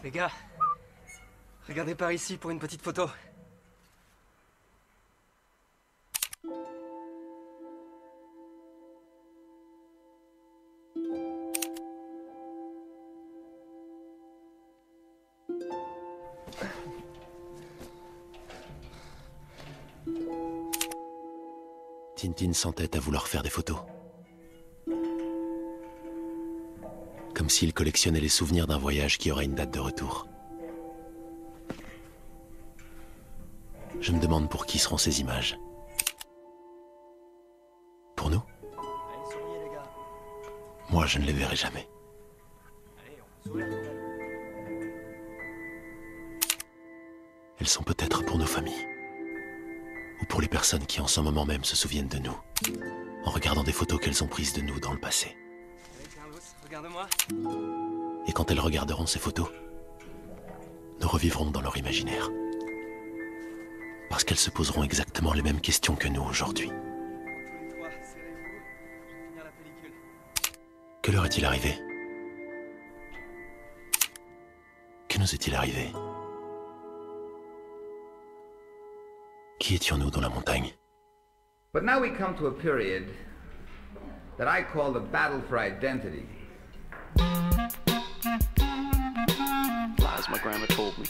Les gars, regardez par ici pour une petite photo. Tintin s'entête à vouloir faire des photos. Comme s'il collectionnait les souvenirs d'un voyage qui aurait une date de retour. Je me demande pour qui seront ces images. Pour nous? Allez, souriez les gars. Moi, je ne les verrai jamais. Allez, on sourit. Elles sont peut-être pour nos familles. Ou pour les personnes qui en ce moment même se souviennent de nous. En regardant des photos qu'elles ont prises de nous dans le passé. Allez, Carlos, regarde-moi. Et quand elles regarderont ces photos, nous revivrons dans leur imaginaire. Parce qu'elles se poseront exactement les mêmes questions que nous aujourd'hui. Tous les trois, serrez-vous. Je vais finir la pellicule. Que leur est-il arrivé? Que nous est-il arrivé? Qui étions-nous dans la montagne? But now we come to a period that I call the battle for identity. Lies my grandma told me.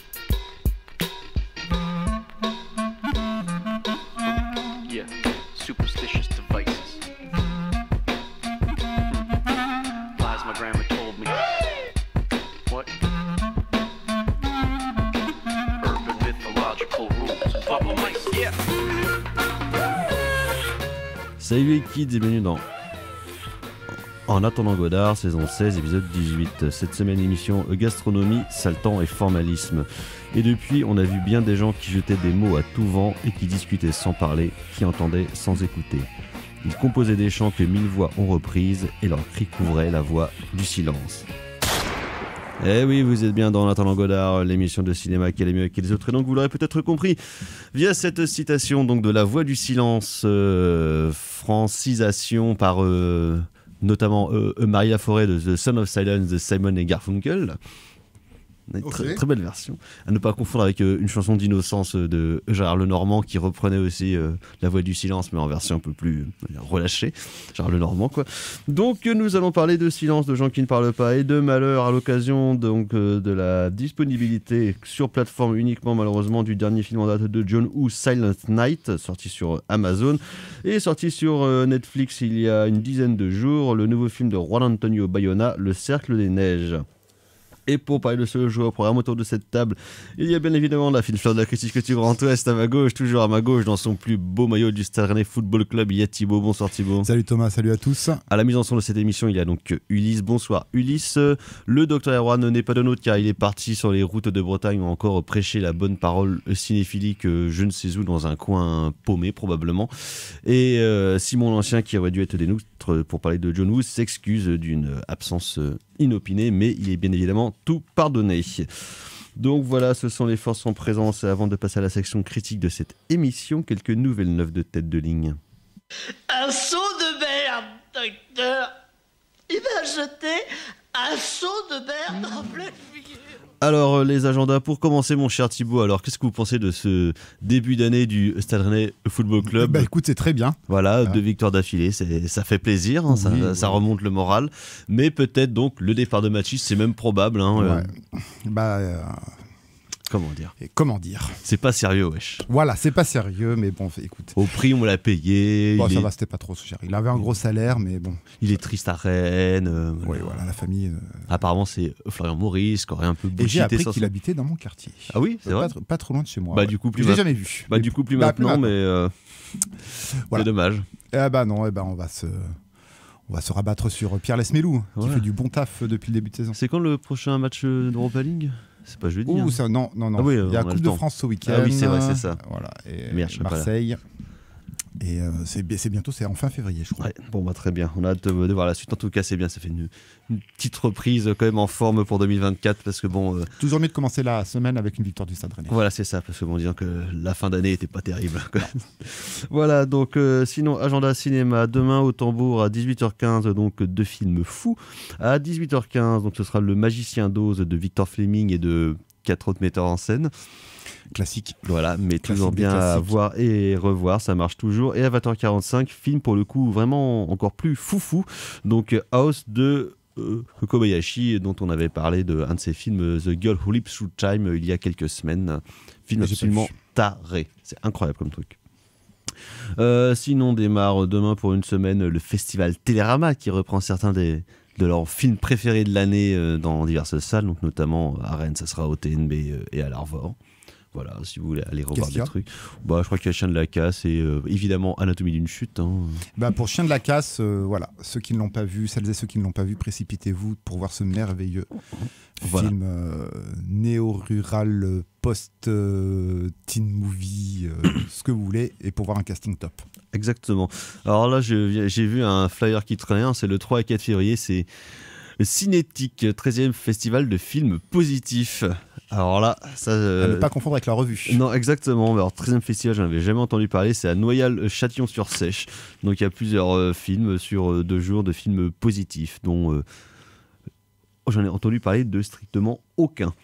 Yeah, superstitious devices. Lies my grandma told me. What? Urban mythological rules. Bubble mice, yeah. Salut les kids et bienvenue dans En attendant Godard, saison 16, épisode 18. Cette semaine, émission gastronomie, sale temps et formalisme. Et depuis, on a vu bien des gens qui jetaient des mots à tout vent et qui discutaient sans parler, qui entendaient sans écouter. Ils composaient des chants que 1000 voix ont reprises et leurs cris couvraient la voie du silence. Eh oui, vous êtes bien dans En attendant Godard, l'émission de cinéma qui est mieux que les autres. Et donc, vous l'aurez peut-être compris via cette citation donc de La Voix du Silence, francisation par notamment Maria Forêt de The Son of Silence de Simon et Garfunkel. Très, très belle version. À ne pas confondre avec une chanson d'innocence de Gérard Lenormand qui reprenait aussi La Voix du Silence, mais en version un peu plus relâchée. Gérard Lenormand, quoi. Donc, nous allons parler de silence, de gens qui ne parlent pas et de malheur à l'occasion donc de la disponibilité sur plateforme uniquement, malheureusement, du dernier film en date de John Woo, Silent Night, sorti sur Amazon et sorti sur Netflix il y a une dizaine de jours. Le nouveau film de Juan Antonio Bayona, Le Cercle des Neiges. Et pour parler de ce jeu au programme autour de cette table, il y a bien évidemment la fine fleur de la critique du Grand Ouest à ma gauche, toujours à ma gauche, dans son plus beau maillot du Stade Rennais Football Club, il y a Thibaut. Bonsoir Thibaut. Salut Thomas, salut à tous. À la mise en son de cette émission, il y a donc Ulysse. Bonsoir Ulysse. Le docteur Erwan n'est pas de nôtre car il est parti sur les routes de Bretagne ou encore prêcher la bonne parole cinéphilique je ne sais où, dans un coin paumé probablement. Et Simon l'Ancien, qui aurait dû être des nôtres pour parler de John Woo, s'excuse d'une absence inopinée, mais il est bien évidemment tout pardonné. Donc voilà, ce sont les forces en présence. Et avant de passer à la section critique de cette émission, quelques nouvelles neuves de tête de ligne. Un seau de merde, docteur. Il m'a jeté un seau de merde en pleine figure. Alors les agendas, pour commencer mon cher Thibaut, alors qu'est-ce que vous pensez de ce début d'année du Stade Rennais Football Club? Bah écoute, c'est très bien. Voilà, 2 victoires d'affilée, ça fait plaisir, hein, Oui, ça remonte le moral. Mais peut-être donc le départ de Matchis, c'est même probable. Hein, ouais. Comment dire C'est pas sérieux, wesh. Voilà, c'est pas sérieux, mais bon, écoute. Au prix, on l'a payé. Bon, ça va, c'était pas trop cher. Il avait un gros salaire, mais bon. Il est triste à Rennes. Oui, voilà, la famille. Apparemment, c'est Florian Maurice qui aurait un peu bullshité. Et j'ai appris qu'il habitait dans mon quartier. Ah oui, c'est vrai. Pas trop loin de chez moi. Bah, du coup, plus je l'ai jamais vu. Bah, du coup, plus maintenant, mais voilà. c'est dommage. Eh bah non, on va se rabattre sur Pierre Lesmelou, qui fait du bon taf depuis le début de saison. C'est quand le prochain match d'Europa League? C'est pas jeudi. Hein. Ça, non. Ah oui, il y a Coupe de France ce week-end. Ah oui, c'est vrai, c'est ça. Voilà. Et Merde, Marseille. Et c'est bientôt, c'est en fin février, je crois. Ouais, bon, bah, très bien. On a hâte de voir la suite. En tout cas, c'est bien. Ça fait une petite reprise quand même en forme pour 2024 parce que bon. Toujours mieux de commencer la semaine avec une victoire du Stade Rennais. Voilà, c'est ça. Parce que bon, disons que la fin d'année était pas terrible. Voilà, donc sinon, agenda cinéma. Demain au Tambour à 18h15, donc 2 films fous. À 18h15, donc ce sera Le Magicien d'Oz de Victor Fleming et de 4 autres metteurs en scène. Classique. Voilà, mais Classique toujours bien à voir et revoir, ça marche toujours. Et à 20h45, film pour le coup vraiment encore plus foufou. Donc House de Kobayashi, dont on avait parlé de un de ses films, The Girl Who Leaps Through Time, il y a quelques semaines. Film absolument taré. C'est incroyable comme truc. Sinon, démarre demain pour une semaine le festival Télérama qui reprend certains de leurs films préférés de l'année dans diverses salles, donc notamment à Rennes, ça sera au TNB et à l'Arvor. Voilà, si vous voulez aller revoir des trucs. Bah, je crois qu'il y a Chien de la Casse et évidemment Anatomie d'une chute. Hein. Bah, pour Chien de la Casse, voilà, ceux qui ne l'ont pas vu, celles et ceux qui ne l'ont pas vu, précipitez-vous pour voir ce merveilleux film néo-rural, post-teen movie, ce que vous voulez, et pour voir un casting top. Exactement. Alors là, j'ai vu un flyer qui traînait, c'est le 3 et 4 février, c'est le Cinétique, 13e festival de films positifs. Alors là, ça... à ne pas confondre avec la revue. Non, exactement. Alors, 13e festival, j'en avais jamais entendu parler. C'est à Noyal-Châtillon-sur-Sèche. Donc, il y a plusieurs films sur 2 jours de films positifs, dont j'en ai entendu parler de strictement aucun.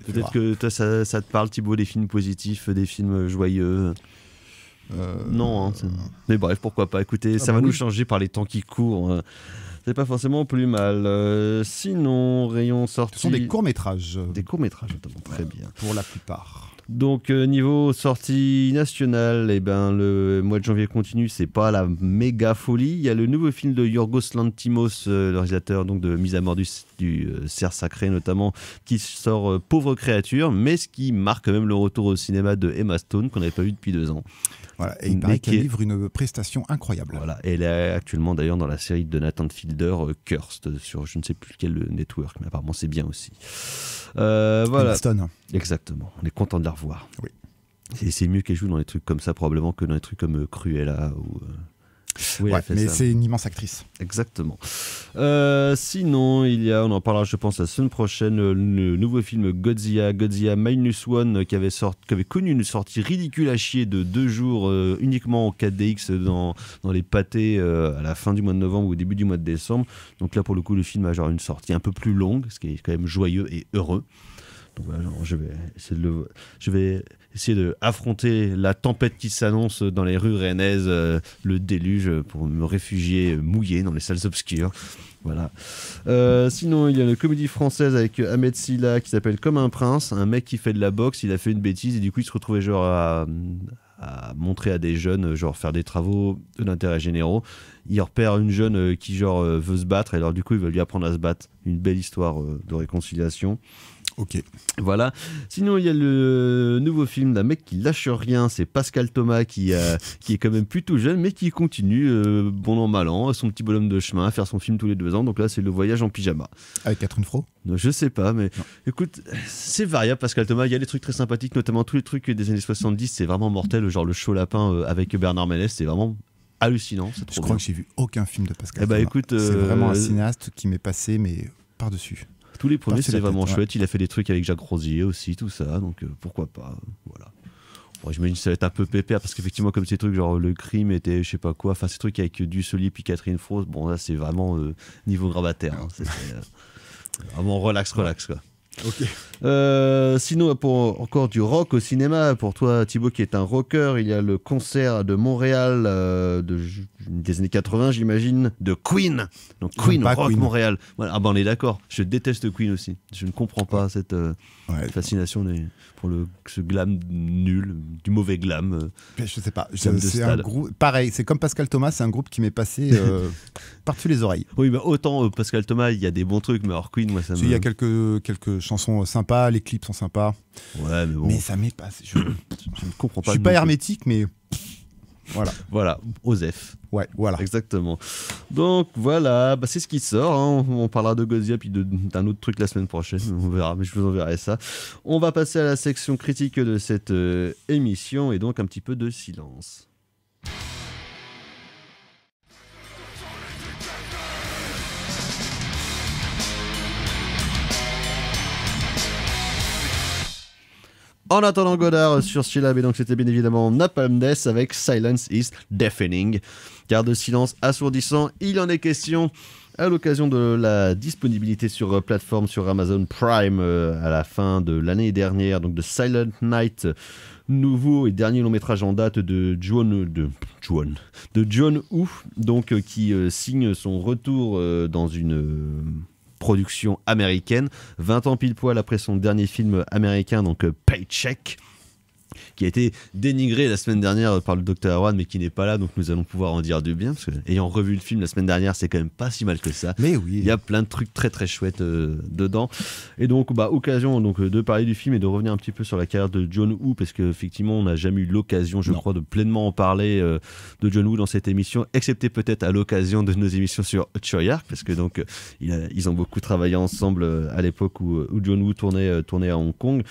Peut-être que toi, ça te parle, Thibaut, des films positifs, des films joyeux. Non, hein, mais bref, pourquoi pas. Écoutez, ça va nous changer par les temps qui courent. C'est pas forcément plus mal. Sinon, rayon sortie... Ce sont des courts-métrages. Des courts-métrages, notamment. Très bien. Pour la plupart. Donc, niveau sortie nationale, eh ben, le mois de janvier continue, c'est pas la méga folie. Il y a le nouveau film de Yorgos Lanthimos, le réalisateur donc, de Mise à mort du cerf sacré, notamment, qui sort Pauvre créature, mais ce qui marque quand même le retour au cinéma de Emma Stone, qu'on n'avait pas vu depuis 2 ans. Voilà, et il paraît qu'elle livre une prestation incroyable. Voilà, et elle est actuellement d'ailleurs dans la série de Nathan Fielder, Cursed, sur je ne sais plus quel network, mais apparemment c'est bien aussi. Voilà. Stone. Exactement, on est content de la revoir. Oui. Et c'est mieux qu'elle joue dans des trucs comme ça probablement que dans des trucs comme Cruella ou... Oui, ouais, mais c'est une immense actrice. Exactement. Sinon, il y a, on en parlera je pense la semaine prochaine, le nouveau film Godzilla Minus One qui avait connu une sortie ridicule à chier de 2 jours uniquement en 4DX dans les pâtés à la fin du mois de novembre ou au début du mois de décembre. Donc là pour le coup le film a genre une sortie un peu plus longue, ce qui est quand même joyeux et heureux. Donc voilà, je vais essayer d'affronter la tempête qui s'annonce dans les rues rennaises, le déluge, pour me réfugier mouillé dans les salles obscures. Voilà. Sinon, il y a une comédie française avec Ahmed Silla qui s'appelle Comme un prince, un mec qui fait de la boxe, il a fait une bêtise et du coup il se retrouvait genre à montrer à des jeunes, genre faire des travaux d'intérêt généraux. Il repère une jeune qui genre veut se battre et alors du coup il va lui apprendre à se battre. Une belle histoire de réconciliation. Ok. Voilà. Sinon, il y a le nouveau film d'un mec qui lâche rien. C'est Pascal Thomas qui est quand même plutôt jeune, mais qui continue, bon an, mal an, son petit bonhomme de chemin, à faire son film tous les 2 ans. Donc là, c'est Le Voyage en pyjama. Avec Catherine Fro ? Je sais pas, mais écoute, c'est variable, Pascal Thomas. Il y a des trucs très sympathiques, notamment tous les trucs des années 70. C'est vraiment mortel, genre Le Chaud Lapin avec Bernard Ménez. C'est vraiment hallucinant. C'est trop Je crois que j'ai vu aucun film de Pascal Thomas. Écoute, c'est vraiment un cinéaste qui m'est passé, mais par-dessus. Tous les premiers, c'est vraiment chouette. Il a fait des trucs avec Jacques Rosier aussi, tout ça. Donc, pourquoi pas. Voilà. Bon, j'imagine que ça va être un peu pépère parce qu'effectivement, comme ces trucs, genre le crime était je sais pas quoi, enfin, ces trucs avec Dussolier puis Catherine Fro, bon, là, c'est vraiment niveau grabataire. Hein. C'est vraiment relax, quoi. Ok. Sinon, pour encore du rock au cinéma, pour toi Thibaut qui est un rocker, il y a le concert de Montréal des années 80, j'imagine, de Queen. Donc Queen, Rock Queen. Montréal. Voilà. Ah ben on est d'accord, je déteste Queen aussi. Je ne comprends pas cette fascination pour ce glam nul, du mauvais glam. Je sais pas, c'est un groupe pareil, c'est comme Pascal Thomas, c'est un groupe qui m'est passé par-dessus les oreilles. Oui, mais autant Pascal Thomas, il y a des bons trucs, mais alors Queen, moi ça me... Il y a quelques chansons sympas, les clips sont sympas. Ouais, mais bon. Mais ça m'est pas. Je ne comprends pas. Je suis pas hermétique, mais voilà. Voilà, Osef. Ouais, voilà. Exactement. Donc voilà, c'est ce qui sort. Hein. On parlera de Godzilla puis d'un autre truc la semaine prochaine. On verra, mais je vous enverrai ça. On va passer à la section critique de cette émission et donc un petit peu de silence. En attendant Godard sur Skylab, et donc c'était bien évidemment Napalm Death avec Silence is Deafening. Car de silence assourdissant, il en est question à l'occasion de la disponibilité sur plateforme sur Amazon Prime à la fin de l'année dernière, donc de Silent Night, nouveau et dernier long métrage en date de John Woo, donc qui signe son retour dans une production américaine, 20 ans pile poil après son dernier film américain, donc Paycheck, qui a été dénigré la semaine dernière par le Dr. Erwan, mais qui n'est pas là, donc nous allons pouvoir en dire du bien, parce que ayant revu le film la semaine dernière, c'est quand même pas si mal que ça. Mais oui. Il y a plein de trucs très très chouettes dedans. Et donc, occasion donc, de parler du film et de revenir un petit peu sur la carrière de John Woo, parce qu'effectivement, on n'a jamais eu l'occasion, je crois, de pleinement en parler de John Woo dans cette émission, excepté peut-être à l'occasion de nos émissions sur Choyark, parce que donc, ils ont beaucoup travaillé ensemble à l'époque où John Woo tournait à Hong Kong.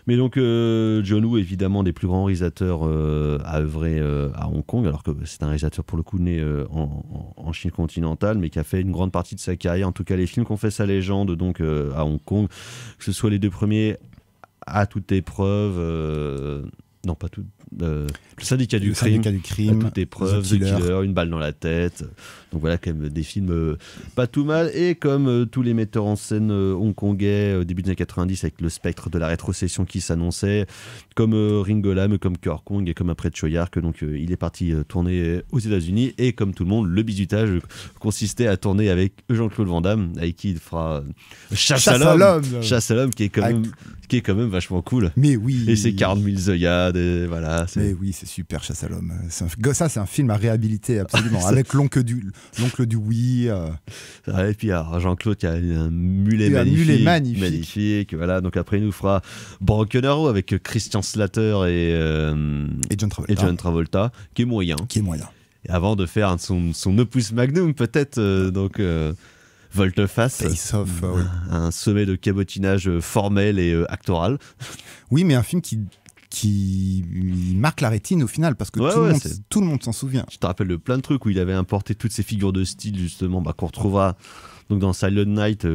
Mais donc, John Woo, évidemment, des plus grands réalisateurs à œuvrer à Hong Kong, alors que c'est un réalisateur pour le coup né en Chine continentale, mais qui a fait une grande partie de sa carrière, en tout cas les films qui ont fait sa légende donc à Hong Kong, que ce soit les deux premiers, À toute épreuve, non pas tout, le syndicat du crime, À toute épreuve, The Killer, Une balle dans la tête. Donc voilà, quand même des films pas tout mal. Et comme tous les metteurs en scène hongkongais au début des années 90, avec le spectre de la rétrocession qui s'annonçait, comme Ringo Lam, comme Keor Kong et comme après Choyark, donc il est parti tourner aux États-Unis. Et comme tout le monde, le bisutage consistait à tourner avec Jean-Claude Van Damme, avec qui il fera Chasse à l'homme, qui est quand même vachement cool. Mais oui. Et c'est 40 000 œillades, et voilà. Mais oui, c'est super, Chasse à l'homme. Ça, c'est un film à réhabiliter absolument. Avec l'oncle du oui. Et puis alors, Jean-Claude qui a un mulet magnifique. Voilà. Donc après, il nous fera Broken Arrow avec Christian Slater et John Travolta, qui est moyen. Et avant de faire son opus magnum, peut-être, Volte-Face, Face Off, oui. Un sommet de cabotinage formel et actoral. Oui, mais un film qui marque la rétine au final, parce que tout le monde s'en souvient. Je te rappelle de plein de trucs où il avait importé toutes ces figures de style, justement, qu'on retrouvera donc dans Silent Night,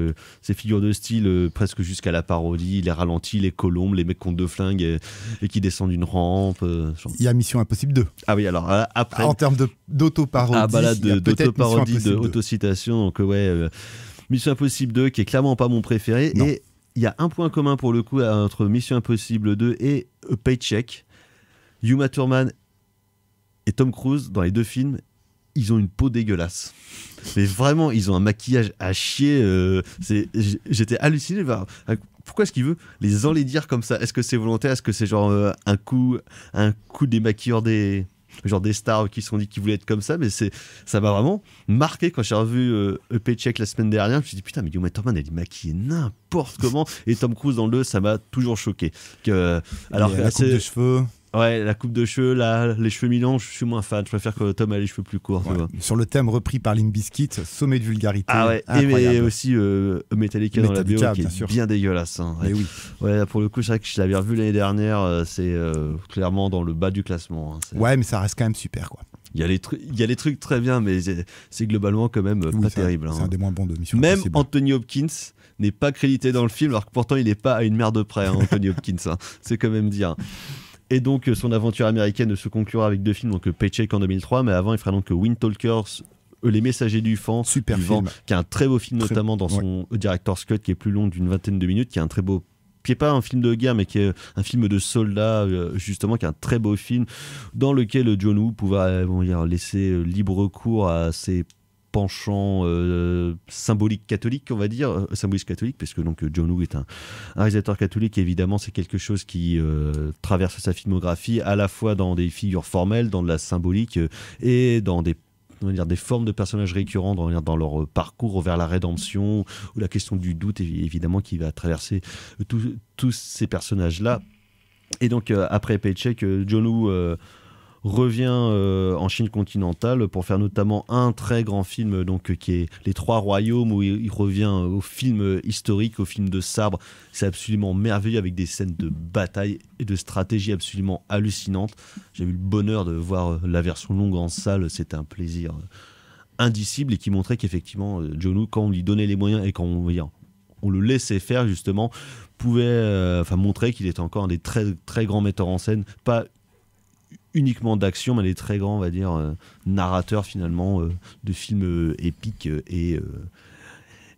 ces figures de style presque jusqu'à la parodie, les ralentis, les colombes, les mecs qui ont deux flingues et qui descendent une rampe. Il y a Mission Impossible 2. Ah oui, alors après... En termes d'autoparodie, d'autoparodie, d'autocitation, donc Mission Impossible 2, qui est clairement pas mon préféré. Non. Et il y a un point commun pour le coup entre Mission Impossible 2 et Paycheck. Uma Thurman et Tom Cruise, dans les deux films, ils ont une peau dégueulasse. Mais vraiment, ils ont un maquillage à chier. J'étais halluciné. Pourquoi est-ce qu'il veut les enlaidir comme ça ? Est-ce que c'est volontaire ? Est-ce que c'est genre un coup des maquilleurs des stars qui se sont dit qu'ils voulaient être comme ça? Mais ça m'a vraiment marqué quand j'ai revu Paycheck la semaine dernière. Je me suis dit putain, mais Uma Thurman elle est maquillée n'importe comment, et Tom Cruise dans le 2, ça m'a toujours choqué. Alors la coupe de cheveux. Ouais, la coupe de cheveux, les cheveux mi-longs, je suis moins fan. Je préfère que Tom ait les cheveux plus courts. Ouais. Sur le thème repris par Limp Bizkit, sommet de vulgarité. Ah ouais, et aussi Metallica dans la BO, qui est bien dégueulasse. Hein. Et oui. Ouais, pour le coup, c'est vrai que je l'avais revu l'année dernière. C'est clairement dans le bas du classement. Hein. Ouais, mais ça reste quand même super, quoi. Il y a les trucs très bien, mais c'est globalement quand même pas terrible. C'est un des moins bons de Mission Même Impossible. Anthony Hopkins n'est pas crédité dans le film, alors que pourtant il n'est pas à une merde près, hein, Anthony Hopkins. Hein. C'est quand même dire. Et donc son aventure américaine se conclura avec deux films, donc Paycheck en 2003, mais avant il fera donc Wind Talkers, Les Messagers du Vent, super film, qui est un très beau film, notamment dans son Director's Cut, qui est plus long d'une vingtaine de minutes, qui est un très beau, qui n'est pas un film de guerre, mais qui est un film de soldats, justement, qui est un très beau film, dans lequel John Woo pouvait laisser libre cours à ses penchant symbolique catholique, on va dire, symbolique catholique, parce que donc John Woo est un réalisateur catholique, et évidemment c'est quelque chose qui traverse sa filmographie, à la fois dans des figures formelles, dans de la symbolique, et dans des formes de personnages récurrents dans leur parcours vers la rédemption, ou la question du doute, évidemment, qui va traverser tous ces personnages-là. Et donc après Paycheck, John Woo revient en Chine continentale pour faire notamment un très grand film, donc qui est Les Trois Royaumes, où il revient au film historique, au film de sabre. C'est absolument merveilleux, avec des scènes de bataille et de stratégie absolument hallucinantes. J'ai eu le bonheur de voir la version longue en salle, c'était un plaisir indicible, et qui montrait qu'effectivement John Woo, quand on lui donnait les moyens et quand on le laissait faire justement, pouvait montrer qu'il était encore un des très, très grands metteurs en scène, pas uniquement d'action, mais des très grands, on va dire, narrateurs finalement de films épiques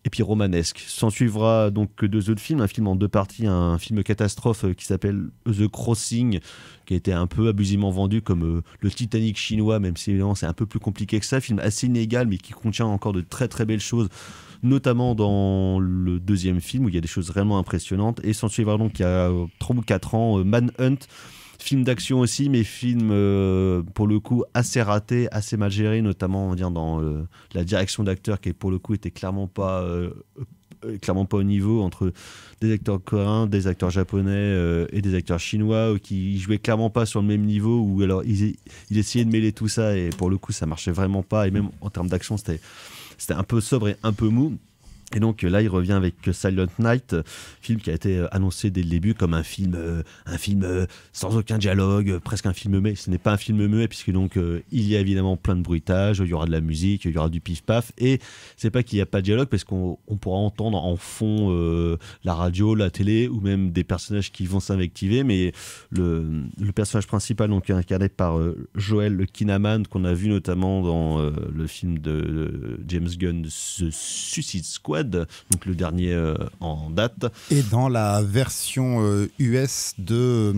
et puis romanesques. S'en suivra donc 2 autres films, un film en 2 parties, un film catastrophe qui s'appelle The Crossing, qui a été un peu abusivement vendu comme le Titanic chinois, même si évidemment c'est un peu plus compliqué que ça, film assez inégal mais qui contient encore de très très belles choses, notamment dans le 2e film où il y a des choses vraiment impressionnantes. Et s'en suivra donc il y a 3 ou 4 ans Manhunt, film d'action aussi, mais film pour le coup assez raté, assez mal géré, notamment on va dire dans la direction d'acteurs qui pour le coup était clairement pas au niveau, entre des acteurs coréens, des acteurs japonais et des acteurs chinois qui jouaient clairement pas sur le même niveau, ou alors ils essayaient de mêler tout ça et pour le coup ça marchait vraiment pas, et même en termes d'action c'était un peu sobre et un peu mou. Et donc là, il revient avec Silent Night, film qui a été annoncé dès le début comme un film sans aucun dialogue, presque un film muet. Ce n'est pas un film muet puisque donc il y a évidemment plein de bruitage, il y aura de la musique, il y aura du pif-paf. Et c'est pas qu'il n'y a pas de dialogue parce qu'on pourra entendre en fond la radio, la télé ou même des personnages qui vont s'invectiver. Mais le personnage principal, donc incarné par Joel Kinnaman, qu'on a vu notamment dans le film de James Gunn, The Suicide Squad, donc le dernier en date. Et dans la version US de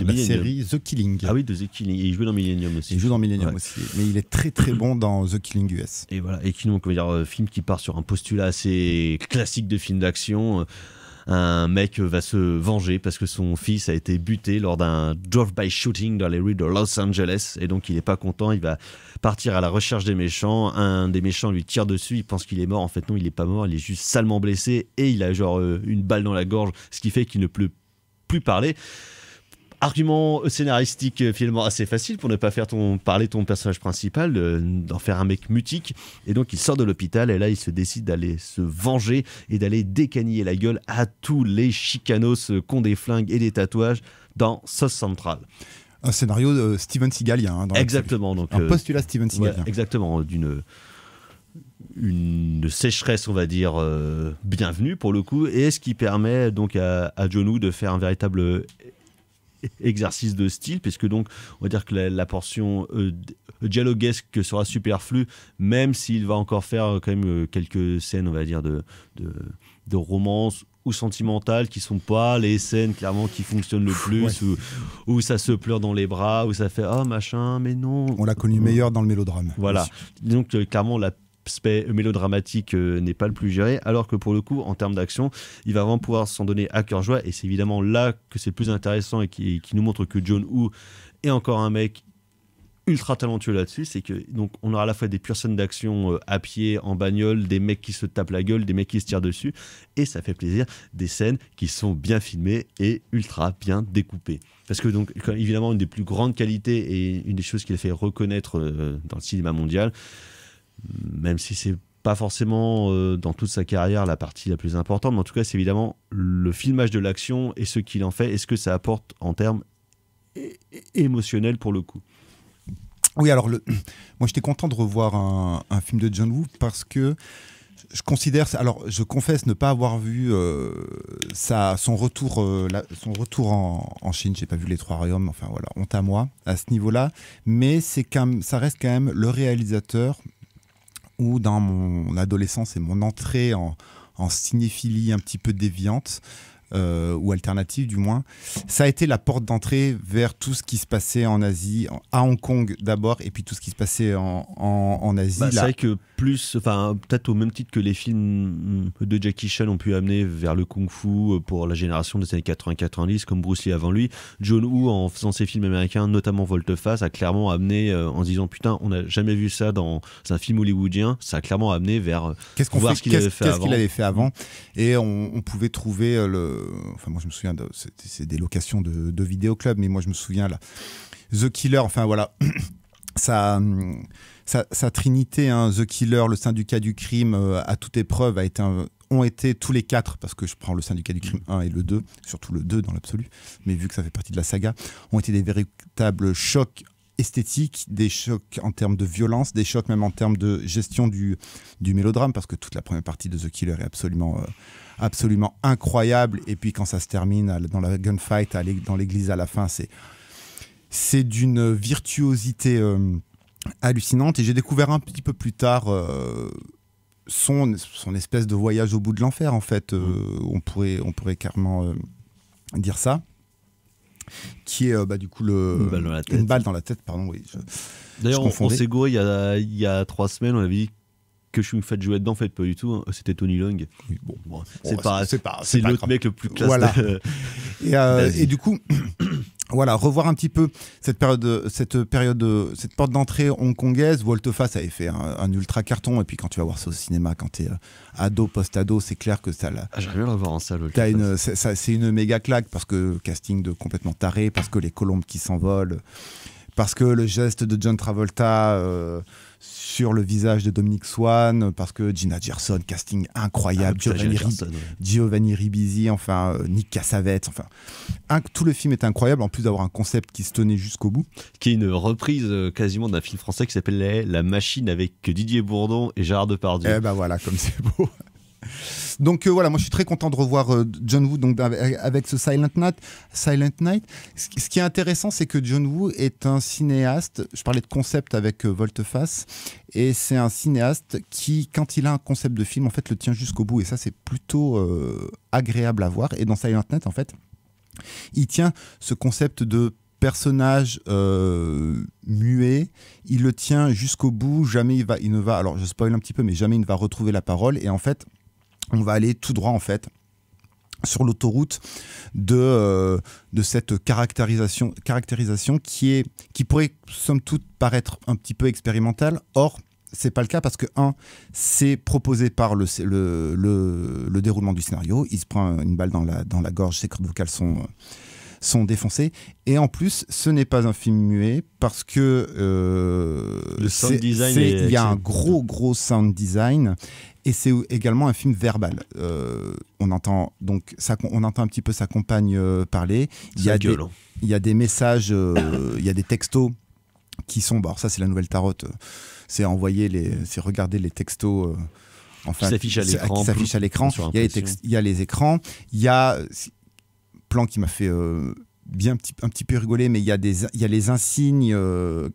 la série The Killing. Ah oui, de The Killing. Et il joue dans Millennium aussi. Il joue dans Millennium aussi. Mais il est très très bon dans The Killing US. Et voilà. Et qui, donc, on va dire, film qui part sur un postulat assez classique de film d'action. Un mec va se venger parce que son fils a été buté lors d'un drive-by shooting dans les rues de Los Angeles, et donc il n'est pas content, il va partir à la recherche des méchants. Un des méchants lui tire dessus, il pense qu'il est mort, en fait non, il n'est pas mort, il est juste salement blessé et il a genre une balle dans la gorge, ce qui fait qu'il ne peut plus parler. Argument scénaristique finalement assez facile pour ne pas faire parler ton personnage principal, d'en faire un mec mutique. Et donc il sort de l'hôpital et là il se décide d'aller se venger et d'aller décaniller la gueule à tous les chicanos qui ont des flingues et des tatouages dans South Central. Un scénario de Steven Seagalien. Exactement. Donc, un postulat Steven Seagalien. Ouais, exactement, une sécheresse, on va dire, bienvenue pour le coup, et ce qui permet donc à John Woo de faire un véritable exercice de style, puisque donc on va dire que la portion dialoguesque sera superflue, même s'il va encore faire quand même quelques scènes, on va dire, de romance ou sentimentales, qui sont pas les scènes clairement qui fonctionnent le plus, ouais. où ça se pleure dans les bras, où ça fait oh machin, mais non. On l'a connu meilleur dans le mélodrame. Voilà. Donc clairement l'aspect mélodramatique n'est pas le plus géré, alors que pour le coup, en termes d'action, il va vraiment pouvoir s'en donner à cœur joie, et c'est évidemment là que c'est le plus intéressant et qui nous montre que John Woo est encore un mec ultra talentueux là-dessus. C'est que donc on aura à la fois des pures scènes d'action à pied, en bagnole, des mecs qui se tapent la gueule, des mecs qui se tirent dessus, et ça fait plaisir, des scènes qui sont bien filmées et ultra bien découpées. Parce que donc évidemment une des plus grandes qualités et une des choses qui l'a fait reconnaître dans le cinéma mondial, même si c'est pas forcément dans toute sa carrière la partie la plus importante, mais en tout cas c'est évidemment le filmage de l'action et ce qu'il en fait et ce que ça apporte en termes émotionnels pour le coup. Oui, alors moi j'étais content de revoir un film de John Woo parce que je considère, alors je confesse ne pas avoir vu son retour en Chine. J'ai pas vu Les Trois Royaumes, enfin voilà, honte à moi à ce niveau-là, mais ça reste quand même le réalisateur où dans mon adolescence et mon entrée en cinéphilie un petit peu déviante, ou alternative du moins, ça a été la porte d'entrée vers tout ce qui se passait en Asie, à Hong Kong d'abord, et puis tout ce qui se passait en Asie. C'est vrai que peut-être au même titre que les films de Jackie Chan ont pu amener vers le kung-fu pour la génération des années 80-90, comme Bruce Lee avant lui, John Woo, en faisant ses films américains, notamment Volte-Face, a clairement amené, en se disant putain, on n'a jamais vu ça dans un film hollywoodien, ça a clairement amené vers qu'est-ce qu'il avait fait avant. Et on pouvait trouver enfin moi je me souviens c'est des locations de vidéoclubs, mais moi je me souviens là The Killer, enfin voilà sa trinité, hein, The Killer, le syndicat du crime à toute épreuve ont été tous les quatre, parce que je prends le syndicat du crime 1 et le 2, surtout le 2 dans l'absolu, mais vu que ça fait partie de la saga, ont été des véritables chocs esthétiques, des chocs en termes de violence, des chocs même en termes de gestion du mélodrame, parce que toute la première partie de The Killer est absolument incroyable. Et puis quand ça se termine dans la gunfight dans l'église à la fin, c'est d'une virtuosité hallucinante. Et j'ai découvert un petit peu plus tard son espèce de voyage au bout de l'enfer, en fait. On pourrait carrément dire ça. Qui est du coup une balle dans la tête, pardon. Oui, d'ailleurs, on s'est gouré il y a 3 semaines, on avait dit que je me fais jouer dedans, en fait, pas du tout. Hein. C'était Tony Long. Oui, c'est l'autre mec le plus classe. Voilà. Et du coup, voilà, revoir un petit peu cette porte d'entrée hongkongaise. Volte-Face avait fait un ultra carton, et puis quand tu vas voir ça au cinéma, quand t'es ado, post-ado, c'est clair que ça. J'aimerais bien le voir en salle. C'est une méga claque, parce que casting de complètement taré, parce que les colombes qui s'envolent, parce que le geste de John Travolta sur le visage de Dominique Swan, parce que Gina Gerson, casting incroyable, Giovanni Ribisi, enfin Nick Cassavetes, enfin tout le film est incroyable, en plus d'avoir un concept qui se tenait jusqu'au bout. Qui est une reprise quasiment d'un film français qui s'appelait La Machine, avec Didier Bourdon et Gérard Depardieu. Eh ben voilà, comme c'est beau. Donc voilà, moi je suis très content de revoir John Woo donc, avec ce Silent Night. Ce qui est intéressant, c'est que John Woo est un cinéaste. Je parlais de concept avec Volte-Face, et c'est un cinéaste qui, quand il a un concept de film, en fait, le tient jusqu'au bout. Et ça, c'est plutôt agréable à voir. Et dans Silent Night, en fait, il tient ce concept de personnage muet, il le tient jusqu'au bout. Jamais il ne va, alors je spoil un petit peu, mais jamais il ne va retrouver la parole. Et en fait, on va aller tout droit, en fait, sur l'autoroute de cette caractérisation qui pourrait, somme toute, paraître un petit peu expérimentale. Or, c'est pas le cas, parce que, c'est proposé par le déroulement du scénario. Il se prend une balle dans la gorge, ses cordes vocales sont défoncées. Et en plus, ce n'est pas un film muet, parce que le sound design il y a un gros sound design. Et c'est également un film verbal. On entend un petit peu sa compagne parler. Il y a des messages, il y a des textos qui sont. Alors ça, c'est la nouvelle tarotte. C'est regarder les textos. Qui s'affichent à l'écran. Il y a les écrans. Il y a plan qui m'a fait un petit peu rigoler, mais il y a les insignes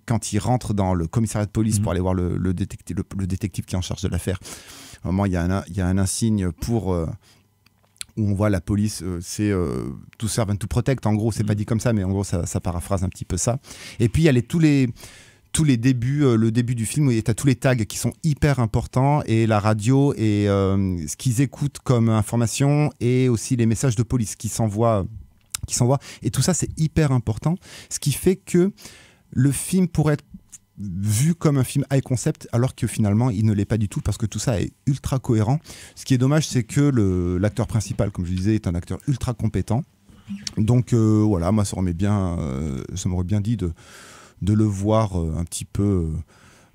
quand il rentre dans le commissariat de police pour aller voir le détective qui est en charge de l'affaire. À un moment, il y a un insigne où on voit la police, c'est to serve and to protect. En gros, c'est pas dit comme ça, mais en gros, ça paraphrase un petit peu ça. Et puis, il y a tous les débuts, le début du film, où tu as tous les tags qui sont hyper importants, et la radio, et ce qu'ils écoutent comme information, et aussi les messages de police qui s'envoient. Et tout ça, c'est hyper important. Ce qui fait que le film pourrait être vu comme un film high concept, alors que finalement il ne l'est pas du tout, parce que tout ça est ultra cohérent. Ce qui est dommage, c'est que l'acteur principal, comme je disais, est un acteur ultra compétent. Donc voilà, moi ça m'aurait bien dit de le voir un petit peu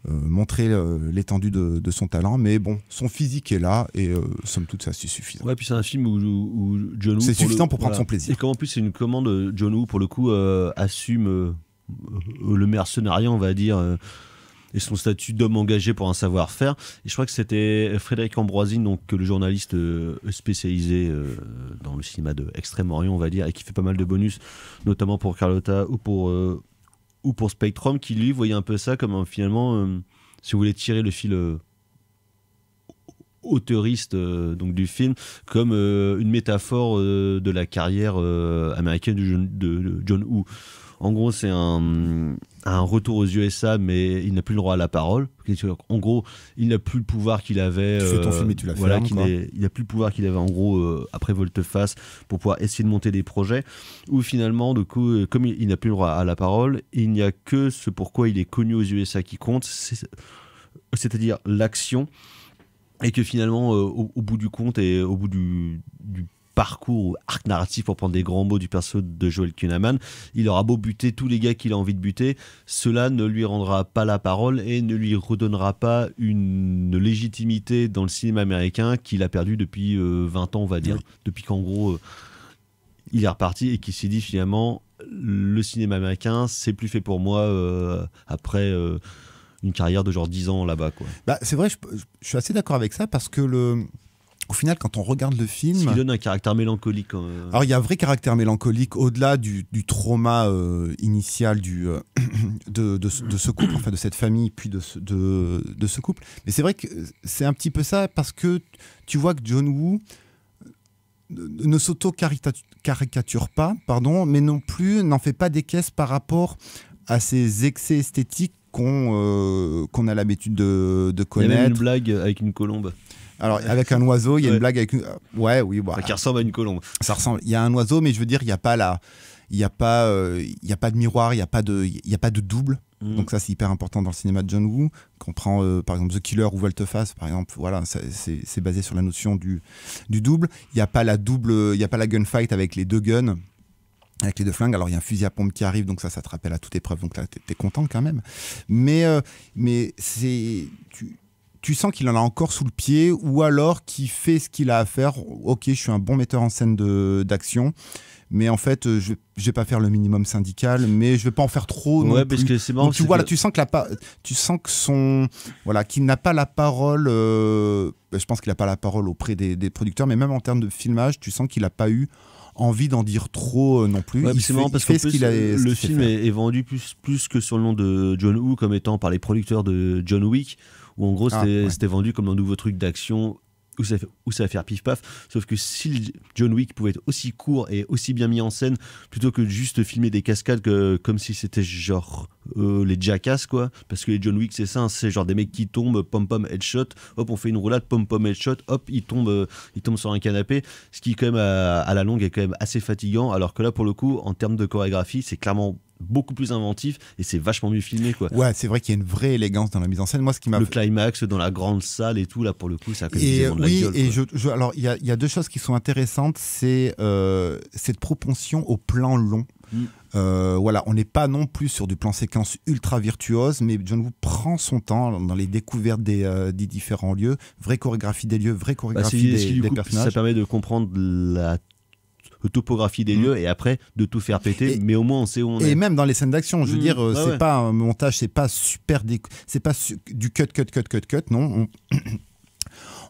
montrer l'étendue de son talent, mais bon, son physique est là, et somme toute ça c'est suffisant. Ouais, puis c'est un film où John Woo, c'est suffisant pour prendre son plaisir. Et comme en plus c'est une commande, John Woo pour le coup assume le mercenariat, on va dire, et son statut d'homme engagé pour un savoir-faire. Et je crois que c'était Frédéric Ambroisine, donc le journaliste spécialisé dans le cinéma de Extrême-Orient, on va dire, et qui fait pas mal de bonus, notamment pour Carlotta ou pour Spectrum, qui lui voyait un peu ça comme finalement, si vous voulez tirer le fil auteuriste donc du film, comme une métaphore de la carrière américaine de John Woo. En gros, c'est un retour aux USA, mais il n'a plus le droit à la parole. En gros, il n'a plus le pouvoir qu'il avait. Tu fais ton film et tu la fermes, il n'a plus le pouvoir qu'il avait en gros après Volte-Face pour pouvoir essayer de monter des projets. Où finalement, du coup, comme il n'a plus le droit à la parole, il n'y a que ce pourquoi il est connu aux USA qui compte, c'est-à-dire l'action. Et que finalement, au bout du compte et au bout du parcours ou arc narratif, pour prendre des grands mots du perso de Joel Kinnaman, il aura beau buter tous les gars qu'il a envie de buter, cela ne lui rendra pas la parole et ne lui redonnera pas une légitimité dans le cinéma américain qu'il a perdu depuis 20 ans, on va dire, depuis qu'en gros il est reparti et qu'il s'est dit finalement le cinéma américain, c'est plus fait pour moi après une carrière de genre 10 ans là-bas, quoi. Bah, c'est vrai, je suis assez d'accord avec ça parce que au final, quand on regarde le film... Ce qui donne un caractère mélancolique. Alors, il y a un vrai caractère mélancolique au-delà du trauma initial de ce couple, enfin de cette famille, puis de ce couple. Mais c'est vrai que c'est un petit peu ça parce que tu vois que John Woo ne s'auto-caricature pas, mais non plus n'en fait pas des caisses par rapport à ces excès esthétiques qu'on a l'habitude de connaître. Il y a même une blague avec une colombe. Alors, avec un oiseau, il y a une blague avec une... Ouais, oui. Enfin, qui ressemble à une colombe. Ça ressemble. Il y a un oiseau, mais je veux dire, il n'y a pas de miroir, il n'y a pas de double. Donc ça, c'est hyper important dans le cinéma de John Woo. Quand on prend, par exemple, The Killer ou Volte-Face, par exemple, voilà, c'est basé sur la notion du double. Il n'y a pas la gunfight avec les deux guns. Avec les deux flingues, alors il y a un fusil à pompe qui arrive, donc ça te rappelle à toute épreuve, donc là t'es content quand même. Mais tu sens qu'il en a encore sous le pied, ou alors qu'il fait ce qu'il a à faire. Ok, je suis un bon metteur en scène d'action, mais en fait, je vais pas faire le minimum syndical, mais je vais pas en faire trop. Ouais, non parce plus. que c'est marrant. Donc, tu sens qu'il n'a pas la parole. Je pense qu'il n'a pas la parole auprès des producteurs, mais même en termes de filmage, tu sens qu'il n'a pas eu envie d'en dire trop non plus. Ouais, c'est marrant parce que le film est vendu plus que sur le nom de John Woo comme étant par les producteurs de John Wick, où en gros c'était vendu comme un nouveau truc d'action où ça va faire pif paf. Sauf que si John Wick pouvait être aussi court et aussi bien mis en scène, plutôt que de juste filmer des cascades comme si c'était genre les Jackass, quoi, parce que les John Wick c'est ça, c'est genre des mecs qui tombent, pom pom headshot, hop on fait une roulade, pom pom headshot, hop il tombe sur un canapé, ce qui quand même à la longue est quand même assez fatigant, alors que là pour le coup en termes de chorégraphie c'est clairement beaucoup plus inventif et c'est vachement mieux filmé, quoi. Ouais, c'est vrai qu'il y a une vraie élégance dans la mise en scène. Moi, ce qui m'a le climax dans la grande salle et tout, là pour le coup ça a quand même et de la gueule, et alors il y a deux choses qui sont intéressantes, c'est cette propension au plan long. Voilà, on n'est pas non plus sur du plan séquence ultra virtuose, mais John Woo prend son temps dans les découvertes des différents lieux, vraie chorégraphie des lieux, vraie chorégraphie des personnages. Ça permet de comprendre la topographie des lieux et après de tout faire péter, mais au moins on sait où on est. Et même dans les scènes d'action, je veux dire, c'est pas un montage, c'est pas super c'est pas du cut, non.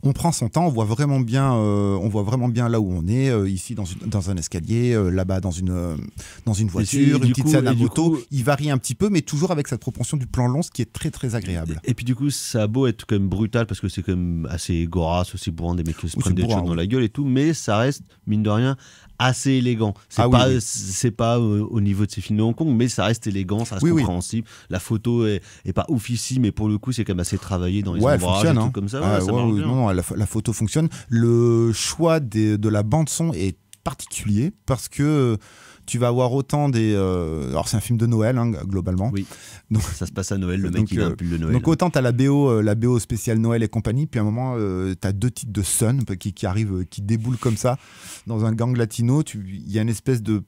On prend son temps, on voit vraiment bien là où on est, ici dans un escalier, là-bas dans une voiture, une petite scène à moto. Il varie un petit peu, mais toujours avec cette proportion du plan long, ce qui est très très agréable. Et puis du coup, ça a beau être quand même brutal parce que c'est quand même assez gorasse, aussi bourrant, des mecs qui se prennent des shots dans la gueule et tout, mais ça reste mine de rien assez élégant. C'est pas au niveau de ces films de Hong Kong, mais ça reste élégant, ça reste compréhensible. La photo est pas ouf ici, mais pour le coup, c'est quand même assez travaillé dans les ombrages et tout comme ça. Ça marche bien. Non, la photo fonctionne. Le choix de la bande son est particulier parce que tu vas avoir autant des... alors c'est un film de Noël, hein, globalement. Oui, donc, ça se passe à Noël, le mec il a un pull de Noël. Donc autant tu as la BO spéciale Noël et compagnie, puis à un moment tu as deux titres de Sun qui arrivent, qui déboulent comme ça dans un gang latino. Il y a une espèce de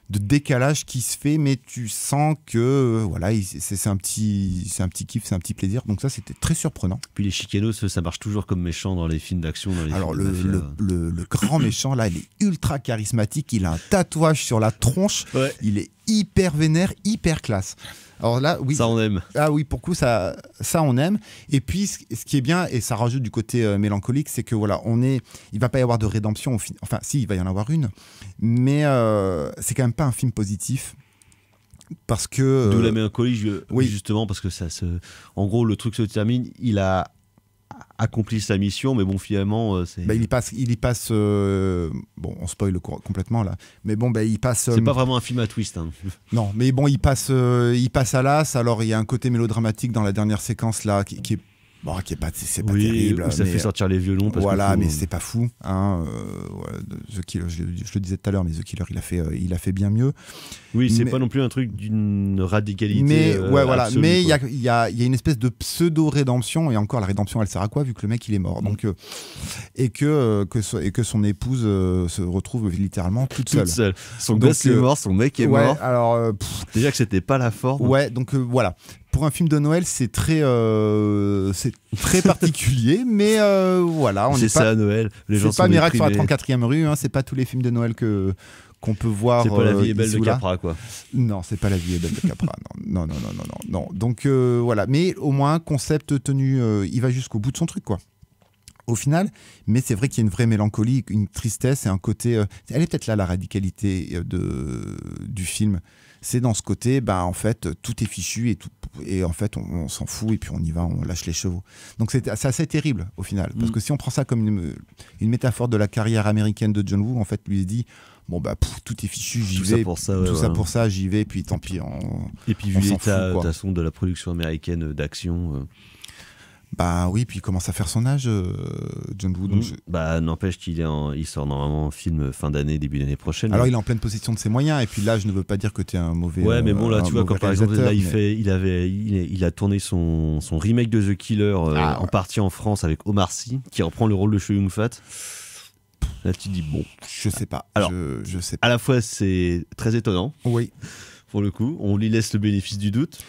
décalage qui se fait, mais tu sens que voilà, c'est un petit kiff, c'est un petit plaisir. Donc ça, c'était très surprenant. Puis les chicanos, ça marche toujours comme méchant dans les films d'action. Alors le grand méchant là, il est ultra charismatique. Il a un tatouage sur la tronche. Ouais. Il est hyper vénère, hyper classe. Alors là, oui. Ça on aime. Ah oui, pour le coup, ça on aime. Et puis, ce qui est bien, et ça rajoute du côté mélancolique, c'est que voilà, il va pas y avoir de rédemption au final. Enfin, si, il va y en avoir une, mais c'est quand même pas un film positif. Parce que. D'où la mélancolie, justement, parce que en gros, le truc se termine, il a accompli sa mission, mais bon, finalement, c'est... il y passe bon, on spoil complètement là, mais bon, il passe... c'est pas vraiment un film à twist, hein. Non, mais bon, il passe à l'as. Alors, il y a un côté mélodramatique dans la dernière séquence là, qui est... Bon, c'est pas terrible. Ça fait sortir les violons. Mais c'est pas fou. Hein, The Killer, je le disais tout à l'heure, mais The Killer, il a fait bien mieux. Oui, c'est pas non plus un truc d'une radicalité. Mais voilà. Absolue, mais il y a une espèce de pseudo-rédemption, et encore la rédemption, elle sert à quoi vu que le mec il est mort. Donc et que son épouse se retrouve littéralement toute seule. Son gosse est mort, son mec est mort. Alors déjà que c'était pas la forme. Ouais, donc voilà. Pour un film de Noël, c'est très particulier, mais voilà. C'est ça, Noël. Les gens c'est pas Miracle sur la 34e rue, hein, c'est pas tous les films de Noël qu'on peut voir. C'est pas La vie est belle ici de ou là. Capra, quoi. Non, c'est pas La vie est belle de Capra. Non. Donc voilà, mais au moins concept tenu, il va jusqu'au bout de son truc, quoi. Au final, mais c'est vrai qu'il y a une vraie mélancolie, une tristesse et un côté. Elle est peut-être là la radicalité du film. C'est dans ce côté, en fait, tout est fichu et en fait, on s'en fout et puis on y va, on lâche les chevaux. Donc c'est assez terrible au final, parce que si on prend ça comme une métaphore de la carrière américaine de John Woo, en fait, lui il se dit bon tout est fichu, j'y vais, ça pour ça, j'y vais, puis tant pis. Et puis vu l'état de toute façon de la production américaine d'action. Oui, puis il commence à faire son âge, John Woo. Donc n'empêche qu'il il sort normalement en film fin d'année, début d'année prochaine. Alors il est en pleine possession de ses moyens, et puis là, je ne veux pas dire que tu es un mauvais. Ouais, mais bon, là, tu vois, quand par exemple, là, mais... il a tourné son remake de The Killer en partie en France avec Omar Sy, qui reprend le rôle de Chow Yun-fat. Là, tu te dis, bon. Je sais pas. Alors, je sais pas. À la fois, c'est très étonnant. Oui. Pour le coup, on lui laisse le bénéfice du doute.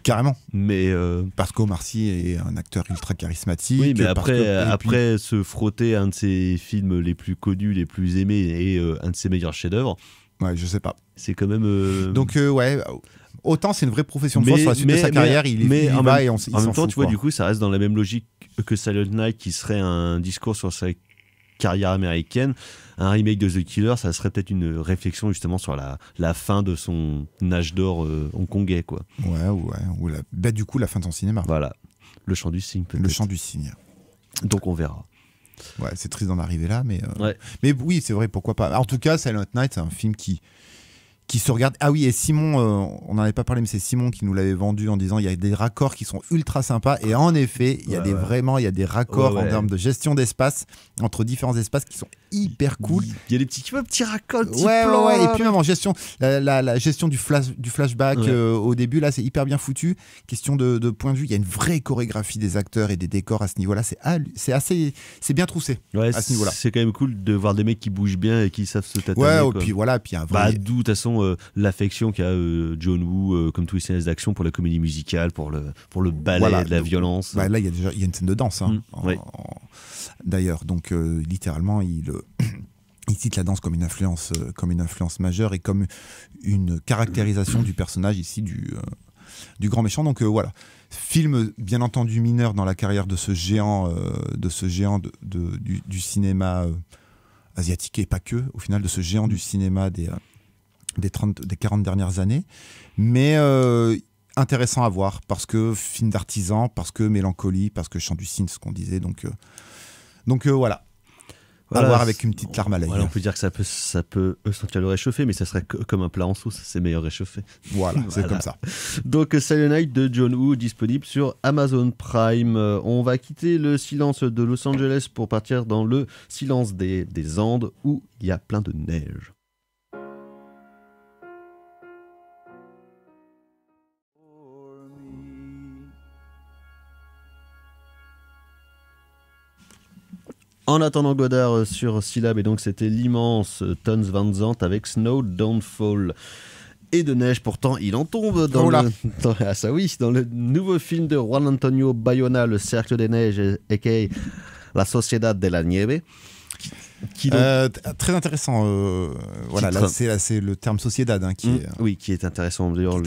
Carrément. Mais parce qu'Omar Sy est un acteur ultra charismatique. Oui, mais après se frotter à un de ses films les plus connus, les plus aimés et un de ses meilleurs chefs-d'œuvre. Ouais, je sais pas. C'est quand même. Donc ouais. Autant c'est une vraie profession de foi sur la suite de sa carrière, il va et on s'en fout. En même temps, tu vois, du coup, ça reste dans la même logique que Silent Night, qui serait un discours sur sa carrière américaine. Un remake de The Killer, ça serait peut-être une réflexion justement sur la fin de son âge d'or hongkongais, quoi. Ouais. Ou du coup, la fin de son cinéma. Voilà. Le chant du cygne, peut-être. Le chant du cygne. Donc on verra. Ouais, c'est triste d'en arriver là, mais... Ouais. Mais oui, c'est vrai, pourquoi pas. En tout cas, Silent Night, c'est un film qui se regarde. Ah oui, et Simon, on n'en avait pas parlé, mais c'est Simon qui nous l'avait vendu en disant il y a des raccords qui sont ultra sympas. Et en effet, il y a des raccords en termes de gestion d'espace entre différents espaces qui sont hyper cool. Il y a des petits raccords, petits plans. Ouais. Et puis même en gestion, la gestion du flashback au début, là, c'est hyper bien foutu. Question de point de vue, il y a une vraie chorégraphie des acteurs et des décors à ce niveau-là. C'est bien troussé à ce niveau-là. C'est quand même cool de voir des mecs qui bougent bien et qui savent se tâtonner. Ouais, puis voilà, puis un vrai... d'où, de toute façon, l'affection qu'a John Woo, comme tous les scénaristes d'action, pour la comédie musicale, pour le ballet de la violence. Là, il y a une scène de danse, d'ailleurs. Donc, littéralement, il cite la danse comme une influence majeure et comme une caractérisation du personnage ici du grand méchant. Donc voilà, film bien entendu mineur dans la carrière de ce géant du cinéma asiatique et pas que, au final, de ce géant du cinéma des 40 dernières années, mais intéressant à voir parce que film d'artisan, parce que mélancolie, parce que chant du cygne, ce qu'on disait. Donc voilà. À voir avec une petite larme à l'œil. Voilà, on peut dire que ça peut sentir le réchauffé, mais ça serait comme un plat en sauce, c'est meilleur réchauffé. Voilà, c'est comme ça. Donc Silent Night de John Woo, disponible sur Amazon Prime. On va quitter le silence de Los Angeles pour partir dans le silence des Andes, où il y a plein de neige. En attendant Godard sur Syllab, et donc c'était l'immense Tons Van Zandt avec Snow Don't Fall. Et de neige, pourtant, il en tombe dans le nouveau film de Juan Antonio Bayona, Le Cercle des Neiges, a.k.a. La Sociedad de la Nieve. Très intéressant. Voilà, là c'est le terme sociedad qui est intéressant. D'ailleurs,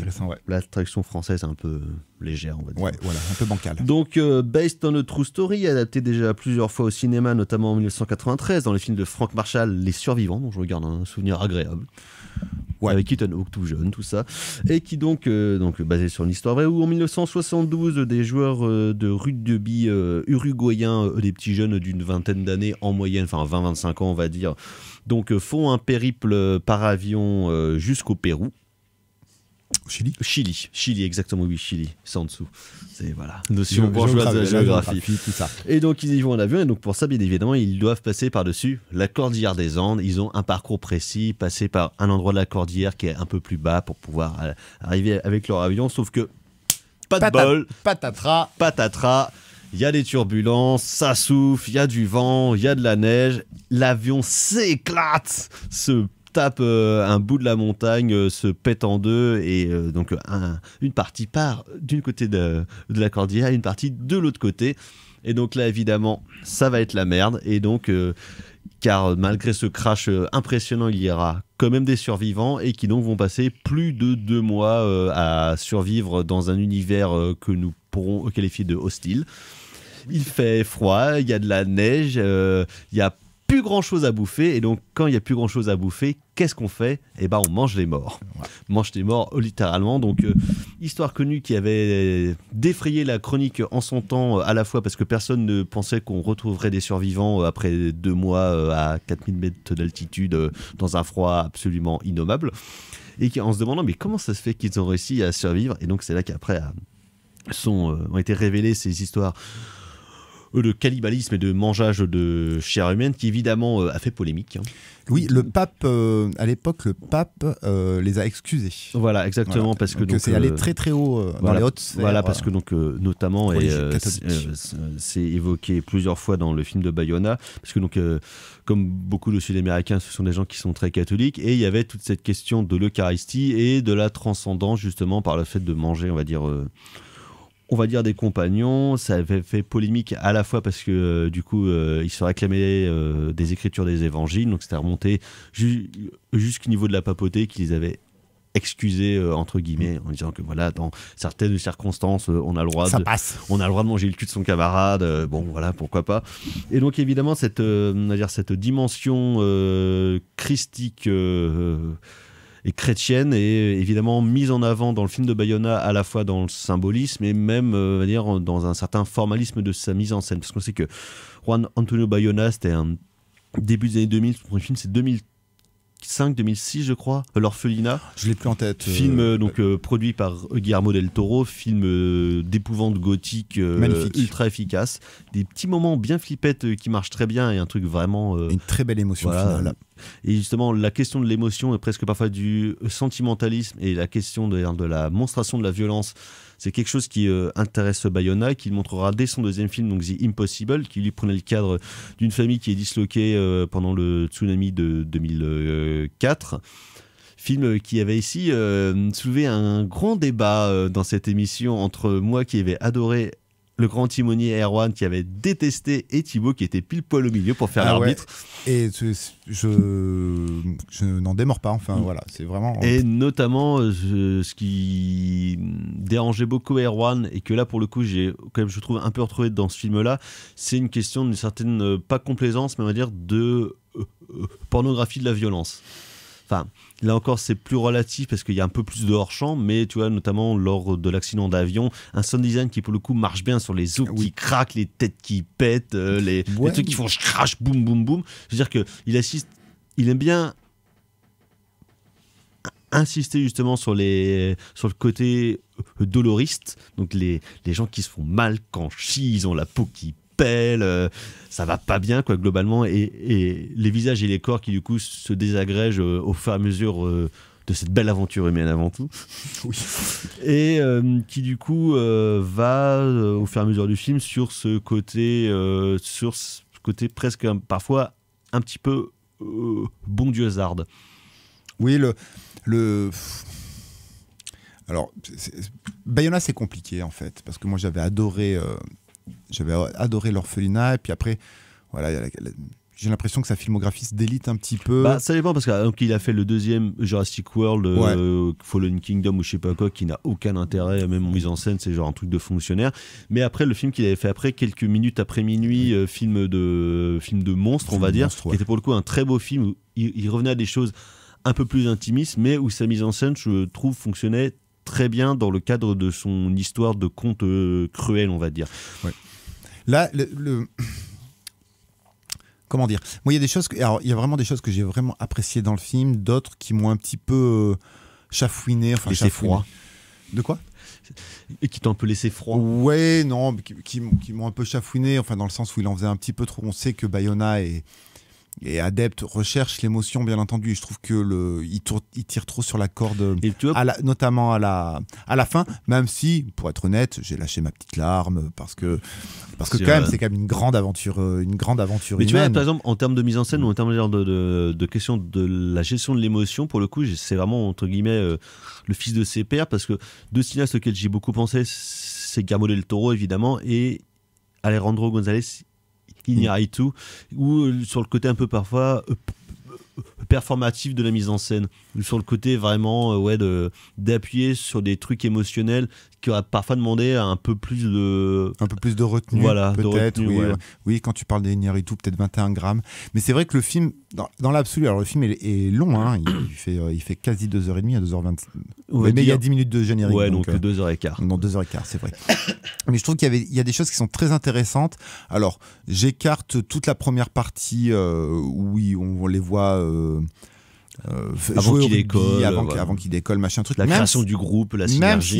la traduction française est un peu légère, on va dire. Ouais, voilà, un peu bancale. Donc, based on a true story, adapté déjà plusieurs fois au cinéma, notamment en 1993 dans les films de Frank Marshall, Les Survivants, dont je regarde un souvenir agréable. Ouais. Avec Ethan Hawke tout jeune, tout ça, et qui donc basé sur une histoire vraie, où en 1972 des joueurs de rugby uruguayens, des petits jeunes d'une vingtaine d'années en moyenne, enfin 20-25 ans on va dire, donc font un périple par avion jusqu'au Pérou. Chili, exactement, oui, Chili, c'est en dessous. C'est voilà, notion bourgeoise de la géographie, tout ça. Et donc ils y vont en avion, et donc pour ça, bien évidemment, ils doivent passer par-dessus la cordillère des Andes. Ils ont un parcours précis, passer par un endroit de la cordillère qui est un peu plus bas pour pouvoir arriver avec leur avion, sauf que pas de bol, patatras, il y a des turbulences, ça souffle, il y a du vent, il y a de la neige, l'avion s'éclate, se tape un bout de la montagne, se pète en deux, et donc une partie part d'une côté de la cordillère, une partie de l'autre côté, et donc là évidemment ça va être la merde, et donc car malgré ce crash impressionnant, il y aura quand même des survivants et qui donc vont passer plus de 2 mois à survivre dans un univers que nous pourrons qualifier de hostile. Il fait froid, il y a de la neige, il y a plus grand chose à bouffer, et donc quand il y a plus grand chose à bouffer, qu'est-ce qu'on fait ? Eh ben on mange les morts. Ouais. On mange les morts littéralement. Donc histoire connue qui avait défrayé la chronique en son temps, à la fois parce que personne ne pensait qu'on retrouverait des survivants après 2 mois à 4000 mètres d'altitude dans un froid absolument innommable, et en se demandant mais comment ça se fait qu'ils ont réussi à survivre. Et donc c'est là qu'après ont été révélées ces histoires de cannibalisme et de mangeage de chair humaine qui évidemment a fait polémique. Oui, le pape, à l'époque, les a excusés. Voilà, exactement, voilà. Parce que donc, c'est allé très très haut dans les hautes sphères. Voilà, parce que donc notamment c'est évoqué plusieurs fois dans le film de Bayona, parce que donc comme beaucoup de Sud-Américains, ce sont des gens qui sont très catholiques, et il y avait toute cette question de l'Eucharistie et de la transcendance justement par le fait de manger, on va dire des compagnons. Ça avait fait polémique à la fois parce que du coup ils se réclamaient des écritures des évangiles, donc c'était remonté jusqu'au niveau de la papauté qu'ils avaient excusé entre guillemets en disant que voilà, dans certaines circonstances on a le droit de manger le cul de son camarade, bon voilà, pourquoi pas. Et donc évidemment cette dimension christique et chrétienne est évidemment mise en avant dans le film de Bayona, à la fois dans le symbolisme et même dans un certain formalisme de sa mise en scène, parce qu'on sait que Juan Antonio Bayona, c'était un début des années 2000, son premier film c'est 2005-2006 je crois, L'Orphelinat. Je l'ai plus en tête. Film produit par Guillermo del Toro, film d'épouvante gothique ultra efficace, des petits moments bien flippettes qui marchent très bien, et un truc vraiment une très belle émotion finale. Et justement la question de l'émotion et presque parfois du sentimentalisme, et la question de la monstration de la violence, c'est quelque chose qui intéresse Bayona, qu'il montrera dès son deuxième film, donc The Impossible, qui lui prenait le cadre d'une famille qui est disloquée pendant le tsunami de 2004. Film qui avait ici soulevé un grand débat dans cette émission entre moi qui avais adoré le grand timonier Erwan, qui avait détesté, et Thibaut qui était pile poil au milieu pour faire l'arbitre. Ouais. Et je n'en démords pas, enfin voilà, c'est vraiment... Et notamment, ce qui dérangeait beaucoup Erwan, et que là pour le coup j'ai quand même, je trouve, un peu retrouvé dans ce film-là, c'est une question d'une certaine, pas complaisance, mais on va dire de pornographie de la violence. Enfin, là encore, c'est plus relatif parce qu'il y a un peu plus de hors-champ, mais tu vois, notamment lors de l'accident d'avion, un sound design qui, pour le coup, marche bien sur les os qui craquent, les têtes qui pètent, les trucs qui font crash, boum, boum, boum. Je veux dire qu'il aime bien insister justement sur le côté doloriste, donc les gens qui se font mal quand chient, ils ont la peau qui ça va pas bien quoi globalement, et les visages et les corps qui du coup se désagrègent au fur et à mesure de cette belle aventure humaine avant tout. Oui. Et qui du coup va au fur et à mesure du film sur ce côté presque parfois un petit peu bon Dieu-zarde. Oui, alors Bayona c'est compliqué en fait, parce que moi j'avais adoré L'Orphelinat, et puis après voilà, j'ai l'impression que sa filmographie se délite un petit peu. Ça dépend, parce qu'il a fait le deuxième Jurassic World, Fallen Kingdom ou je sais pas quoi, qui n'a aucun intérêt, même en mise en scène c'est genre un truc de fonctionnaire. Mais après le film qu'il avait fait après, quelques minutes après minuit, film de monstre, on va dire, qui était pour le coup un très beau film où il revenait à des choses un peu plus intimistes, mais où sa mise en scène, je trouve, fonctionnait très bien dans le cadre de son histoire de conte cruel, on va dire. Ouais. Là, comment dire ? Moi, il y a des choses. Alors, il y a vraiment des choses que j'ai vraiment appréciées dans le film, d'autres qui m'ont un petit peu chafouiné. Enfin, laissé froid. De quoi ? Et qui t'ont un peu laissé froid. Ouais, non, qui m'ont un peu chafouiné. Enfin, dans le sens où il en faisait un petit peu trop. On sait que Bayona et adepte recherche l'émotion, bien entendu, et je trouve que il tire trop sur la corde, notamment à la fin, même si, pour être honnête, j'ai lâché ma petite larme parce que quand même c'est quand même une grande aventure mais humaine. Tu vois, par exemple, en termes de mise en scène ou en termes de question de la gestion de l'émotion, pour le coup, c'est vraiment entre guillemets le fils de ses pères, parce que deux cinéastes auxquels j'ai beaucoup pensé, c'est Guillermo del Toro évidemment et Alejandro González Iñárritu, ou sur le côté un peu parfois performatif de la mise en scène, ou sur le côté vraiment d'appuyer sur des trucs émotionnels qui auraient parfois demandé un peu plus de retenue, voilà, peut-être. Oui, ouais. Oui, quand tu parles d'Iñárritu, peut-être 21 grammes. Mais c'est vrai que le film, dans l'absolu, alors le film est long, hein, il fait quasi 2h30 à 2h20. Mais il y a 10 minutes de générique. Ouais, donc 2h15. Non, 2h15, c'est vrai. Mais je trouve qu'il y a des choses qui sont très intéressantes. Alors, j'écarte toute la première partie où on les voit avant qu'il décolle, avant qu'il décolle, machin truc. La création du groupe, la synergie.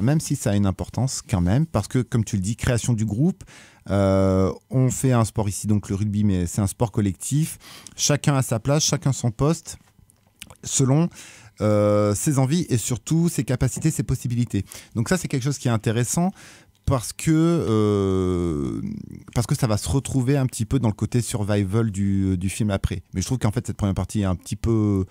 Même si ça a une importance quand même, parce que comme tu le dis, création du groupe. On fait un sport ici, donc le rugby, mais c'est un sport collectif. Chacun a sa place, chacun son poste, selon ses envies et surtout ses capacités, ses possibilités. Donc ça, c'est quelque chose qui est intéressant. Parce que ça va se retrouver un petit peu dans le côté survival du film après. Mais je trouve qu'en fait cette première partie est un petit peu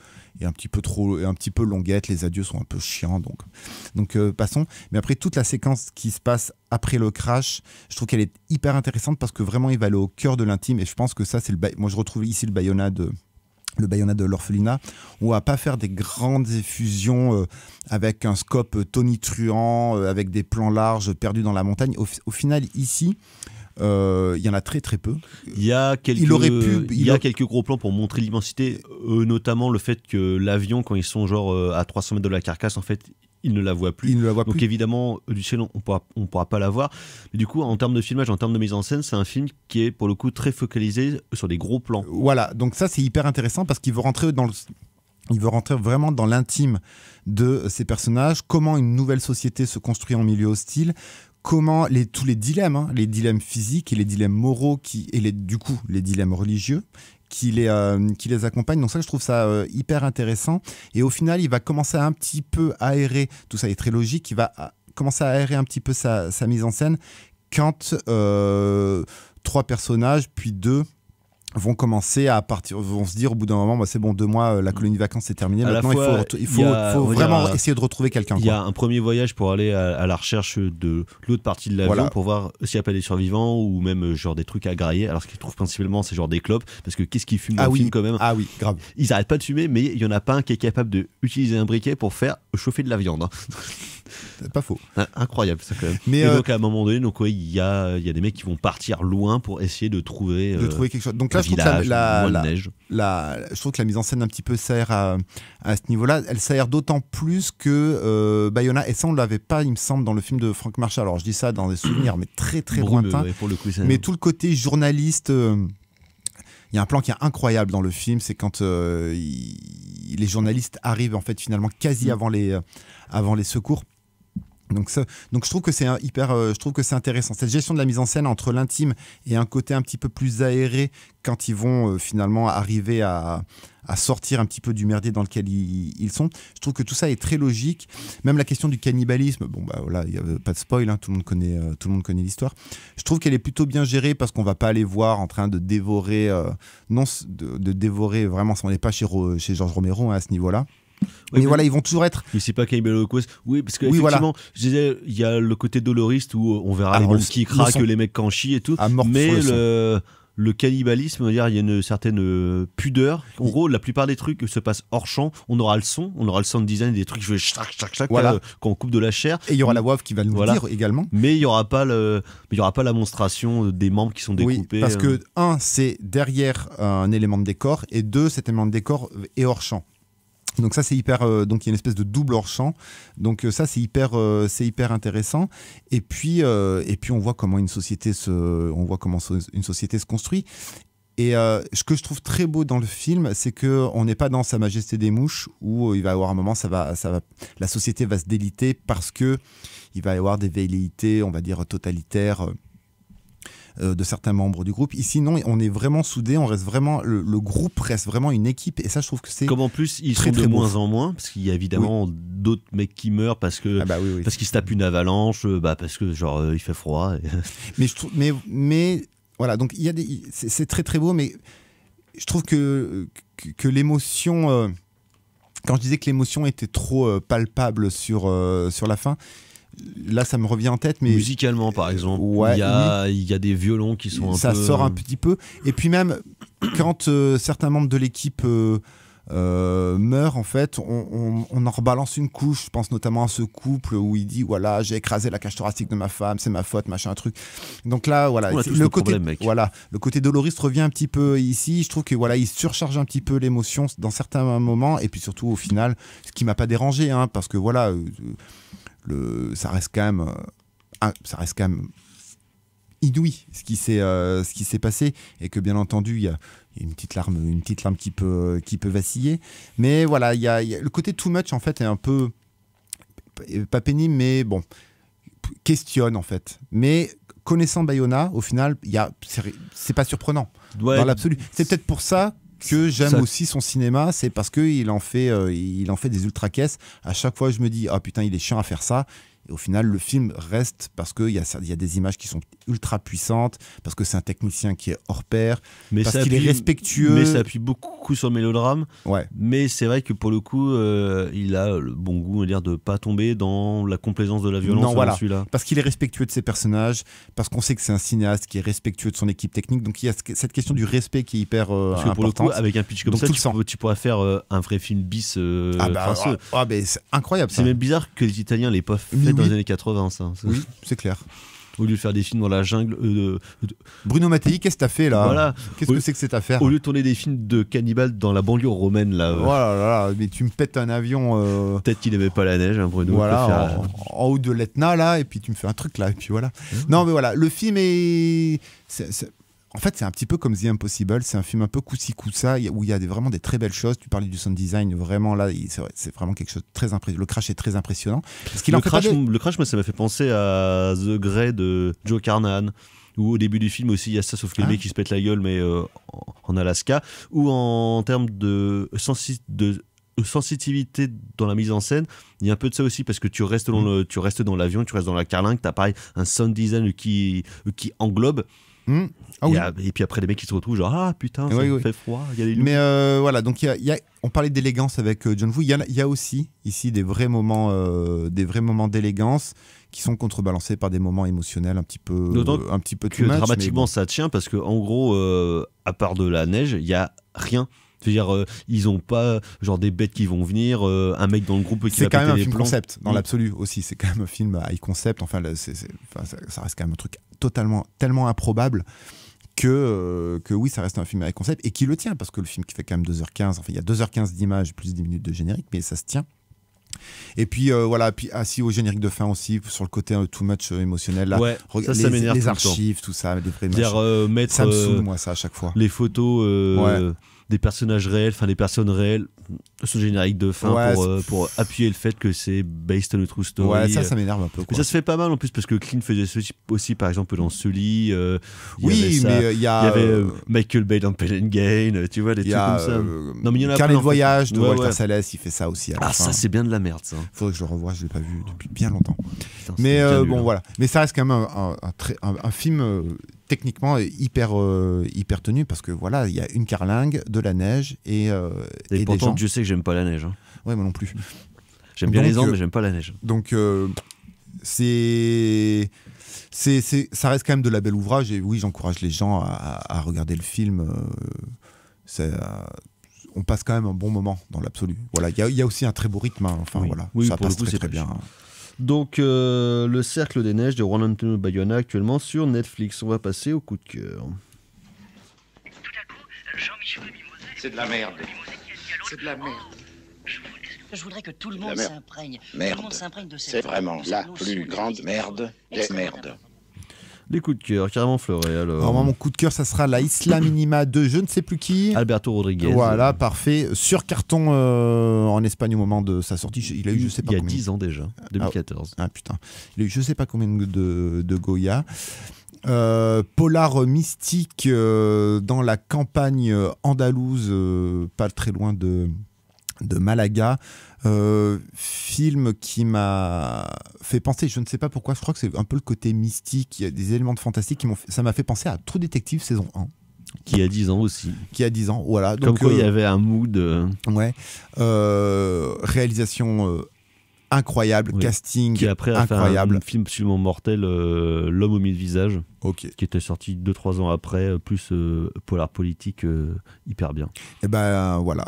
longuette, les adieux sont un peu chiants, donc passons. Mais après toute la séquence qui se passe après le crash, je trouve qu'elle est hyper intéressante parce que vraiment il va aller au cœur de l'intime et je pense que ça c'est moi je retrouve ici le Bayona de l'orphelinat. On va pas faire des grandes effusions avec un scope tonitruant, avec des plans larges perdus dans la montagne. Au final, ici, il y en a très très peu. Il y a quelques gros plans pour montrer l'immensité, notamment le fait que l'avion, quand ils sont genre à 300 mètres de la carcasse, en fait, il ne la voit plus. Donc évidemment, du ciel, on pourra pas la voir. Mais du coup, en termes de filmage, en termes de mise en scène, c'est un film qui est pour le coup très focalisé sur des gros plans. Voilà, donc ça c'est hyper intéressant parce qu'il veut rentrer vraiment dans l'intime de ces personnages, comment une nouvelle société se construit en milieu hostile, comment tous les dilemmes, les dilemmes physiques et les dilemmes moraux du coup les dilemmes religieux qui les accompagnent. Donc ça, je trouve ça hyper intéressant. Et au final, il va commencer à un petit peu aérer, tout ça est très logique, il va commencer à aérer un petit peu sa mise en scène quand 3 personnages, puis 2 vont commencer à partir, vont se dire au bout d'un moment, c'est bon, 2 mois, la colonie de vacances c'est terminé. Maintenant, il faut vraiment essayer de retrouver quelqu'un. Il y a un premier voyage pour aller à la recherche de l'autre partie de l'avion, pour voir s'il n'y a pas des survivants ou même genre des trucs à grailler. Alors ce qu'ils trouvent principalement, c'est genre des clopes, parce que qu'est-ce qu'ils fument dans le film quand même. Ah oui, grave. Ils n'arrêtent pas de fumer, mais il n'y en a pas un qui est capable d'utiliser un briquet pour faire chauffer de la viande. C'est pas faux. Incroyable ça quand même. Mais donc à un moment donné, il y a des mecs qui vont partir loin pour essayer de trouver quelque chose. Donc là, je trouve que la mise en scène un petit peu s'aère à ce niveau-là. Elle s'aère d'autant plus que Bayona, et ça on ne l'avait pas, il me semble, dans le film de Frank Marshall. Alors je dis ça dans des souvenirs, mais très très lointains. Pour le coup, mais tout le côté journaliste. Il y a un plan qui est incroyable dans le film, c'est quand les journalistes arrivent en fait finalement quasi avant les secours. Donc je trouve que c'est intéressant cette gestion de la mise en scène entre l'intime et un côté un petit peu plus aéré quand ils vont finalement arriver à sortir un petit peu du merdier dans lequel ils sont. Je trouve que tout ça est très logique. Même la question du cannibalisme, il y a pas de spoil, hein, tout le monde connaît l'histoire. Je trouve qu'elle est plutôt bien gérée parce qu'on va pas les voir en train de dévorer de dévorer vraiment. On n'est pas chez Georges Romero, hein, à ce niveau-là. Mais voilà, ils vont toujours être. Mais c'est pas Cannibal Holocaust. Oui, parce que effectivement, je disais, il y a le côté doloriste où on verra les bombes qui craquent, les mecs qui en chient et tout. Mais le cannibalisme, il y a une certaine pudeur. En gros, la plupart des trucs se passent hors champ. On aura le sound design, des trucs quand on coupe de la chair. Et il y aura la voix qui va nous dire également. Mais il y aura pas la monstration des membres qui sont découpés. Oui, parce que c'est derrière un élément de décor, et 2, cet élément de décor est hors champ. Donc ça c'est hyper, donc il y a une espèce de double hors champ. Donc ça c'est hyper intéressant. Et puis on voit comment une société se construit. Et ce que je trouve très beau dans le film, c'est que on n'est pas dans Sa Majesté des Mouches où il va y avoir un moment, la société va se déliter parce que il va y avoir des velléités, on va dire totalitaires. De certains membres du groupe. Ici, non, on est vraiment soudés, on reste vraiment, le groupe reste vraiment une équipe, et ça, je trouve que c'est comme en plus, ils sont de moins en moins, parce qu'il y a évidemment d'autres mecs qui meurent parce qu'ils se tapent une avalanche, parce que genre il fait froid. Et... Mais voilà, donc il y a c'est très très beau, mais je trouve que l'émotion, quand je disais que l'émotion était trop palpable sur la fin, là ça me revient en tête, mais musicalement par exemple, ouais, il y a des violons qui sont ça sort un petit peu. Et puis même quand certains membres de l'équipe meurent, en fait, on en rebalance une couche. Je pense notamment à ce couple où il dit voilà, j'ai écrasé la cage thoracique de ma femme, c'est ma faute, machin, un truc. Donc là, voilà, le côté, voilà, le côté doloriste revient un petit peu ici. Je trouve que voilà, il surcharge un petit peu l'émotion dans certains moments, et puis surtout au final, ce qui m'a pas dérangé, hein, parce que voilà, ça reste quand même inouï ce qui s'est passé, et que bien entendu il y a une petite larme qui peut vaciller, mais voilà, il y a le côté too much en fait est un peu pas pénible, mais bon, questionne en fait. Mais connaissant Bayona, au final, c'est pas surprenant dans l'absolu. C'est peut-être pour ça que j'aime aussi son cinéma, c'est parce qu'il en fait des ultra caisses. À chaque fois, je me dis ah putain, il est chiant à faire ça. Et au final, le film reste parce qu'il y a des images qui sont ultra puissantes, parce que c'est un technicien qui est hors pair, parce qu'il est respectueux. Mais ça appuie beaucoup sur le mélodrame. Ouais. Mais c'est vrai que pour le coup, il a le bon goût, on va dire, de ne pas tomber dans la complaisance de la violence. Non, voilà. Celui-là. Parce qu'il est respectueux de ses personnages, parce qu'on sait que c'est un cinéaste qui est respectueux de son équipe technique. Donc il y a cette question du respect qui est hyper parce que pour importante. le coup, avec un pitch comme ça, tu pourrais faire un vrai film bis. C'est incroyable. C'est même bizarre que les Italiens l'aient pas fait dans les années 80, ça. Oui, c'est clair. Au lieu de faire des films dans la jungle. Bruno Mattei, qu'est-ce que t'as fait là? Voilà. Qu'est-ce que c'est que cette affaire? Au lieu de tourner des films de cannibales dans la banlieue romaine, là. Voilà, là, mais tu me pètes un avion. Peut-être qu'il aimait pas la neige, hein, Bruno. Voilà, en haut de l'Etna, là, et puis tu me fais un truc là, et puis voilà. Non, mais voilà, le film est. En fait, c'est un petit peu comme The Impossible. C'est un film un peu coussi-coussa où il y a vraiment des très belles choses. Tu parlais du sound design, vraiment là, c'est vraiment quelque chose de très impressionnant. Le crash est très impressionnant. Le crash, moi, ça m'a fait penser à The Grey de Joe Carnahan. Où au début du film aussi, il y a ça, sauf que le mec qui se pète la gueule, mais en Alaska. Ou en termes de sensibilité dans la mise en scène, il y a un peu de ça aussi, parce que tu restes dans l'avion, tu restes dans la carlingue, tu as pareil un sound design qui englobe. Et puis après les mecs qui se retrouvent genre ah putain ça fait froid, il y a les loups. Mais voilà, donc on parlait d'élégance avec John Woo, il y a aussi ici des vrais moments d'élégance qui sont contrebalancés par des moments émotionnels un petit peu que dramatiquement ça tient, parce que en gros à part de la neige il y a rien. C'est-à-dire, ils ont pas genre des bêtes qui vont venir, un mec dans le groupe qui va péter les plombs. C'est quand même un film concept, dans l'absolu aussi. C'est quand même un film high concept. Enfin, ça reste quand même un truc tellement improbable que oui, ça reste un film high concept, et qui le tient, parce que le film qui fait quand même 2h15, enfin, il y a 2h15 d'images plus 10 minutes de générique, mais ça se tient. Et puis voilà, puis assis au générique de fin aussi, sur le côté too much émotionnel là, ça m'énerve les archives, tout ça, les vrais mettre ça me saoule moi ça à chaque fois. Les photos des personnages réels, enfin des personnes réelles, ce générique de fin pour appuyer le fait que c'est based on a true story. Ouais, ça m'énerve un peu. Mais ça se fait pas mal en plus, parce que Clint faisait ceci aussi, par exemple dans Sully. Oui, mais il y avait Michael Bay dans Pain and Gain, tu vois, des trucs comme ça. Non, mais il y en a Carnet de voyage de Walter Salles, il fait ça aussi. Ça c'est bien de la merde, ça. Faudrait que je le revoie, je l'ai pas vu depuis bien longtemps. Putain, mais bon voilà, mais ça reste quand même un film techniquement hyper tenu, parce que voilà, il y a une carlingue, de la neige et pourtant, des gens. Dieu sait que j'aime pas la neige. Hein. Ouais, moi non plus. J'aime bien les Andes, mais j'aime pas la neige. Donc ça reste quand même de la belle ouvrage, et oui, j'encourage les gens à regarder le film. On passe quand même un bon moment dans l'absolu. Voilà, il y a aussi un très beau rythme. Hein. Enfin voilà, ça passe très bien. Donc le Cercle des Neiges de Juan Antonio Bayona, actuellement sur Netflix. On va passer au coup de cœur. Tout à coup, Jean-Michel Mimosé. C'est de la merde. C'est de la merde. Je voudrais que tout le monde s'imprègne. Merde. Tout le monde s'imprègne de cette. C'est vraiment la plus grande merde des merdes. Les coups de cœur, carrément Fleuret. Alors moi, mon coup de cœur, ça sera La Isla Minima de je ne sais plus qui. Alberto Rodriguez. Voilà, parfait. Sur carton en Espagne au moment de sa sortie. Il a eu, je sais pas combien. Il y a 10 ans déjà, 2014. Ah putain. Il a eu, je sais pas combien de Goya. Polar mystique dans la campagne andalouse, pas très loin de Malaga. Film qui m'a fait penser, je ne sais pas pourquoi, je crois que c'est un peu le côté mystique, il y a des éléments de fantastique ça m'a fait penser à True Detective saison 1. Qui a 10 ans aussi. Qui a 10 ans, voilà. Donc, comme quoi il y avait un mood. Ouais. Réalisation incroyable, casting qui après a incroyable. fait un film absolument mortel, L'homme aux 1000 visages, qui était sorti 2-3 ans après, plus polar politique, hyper bien. Et ben voilà,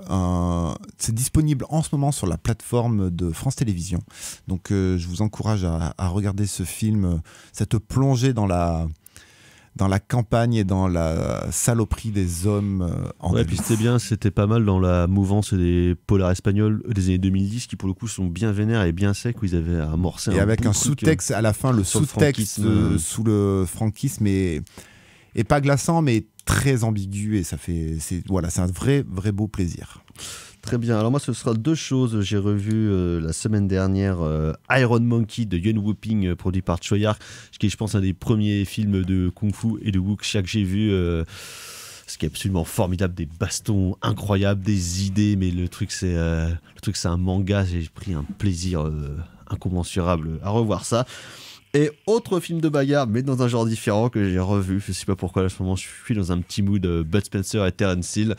c'est disponible en ce moment sur la plateforme de France Télévisions. Donc je vous encourage à regarder ce film, cette plongée dans la campagne et dans la saloperie des hommes en puis c'était bien, c'était pas mal dans la mouvance des polars espagnols des années 2010 qui pour le coup sont bien vénères et bien secs, où ils avaient amorcé et avec un sous-texte à la fin, le sous-texte sous le franquisme est pas glaçant mais très ambigu, et c'est un vrai beau plaisir. Très bien, alors moi ce sera 2 choses. J'ai revu la semaine dernière Iron Monkey de Yuen Woo-ping, produit par Choyark, qui est je pense un des premiers films de kung-fu et de wuxia que j'ai vu. Ce qui est absolument formidable, des bastons incroyables, des idées, mais le truc c'est un manga. J'ai pris un plaisir incommensurable à revoir ça. Et autre film de bagarre, mais dans un genre différent, que j'ai revu, je sais pas pourquoi, à ce moment je suis dans un petit mood Bud Spencer et Terence Hill.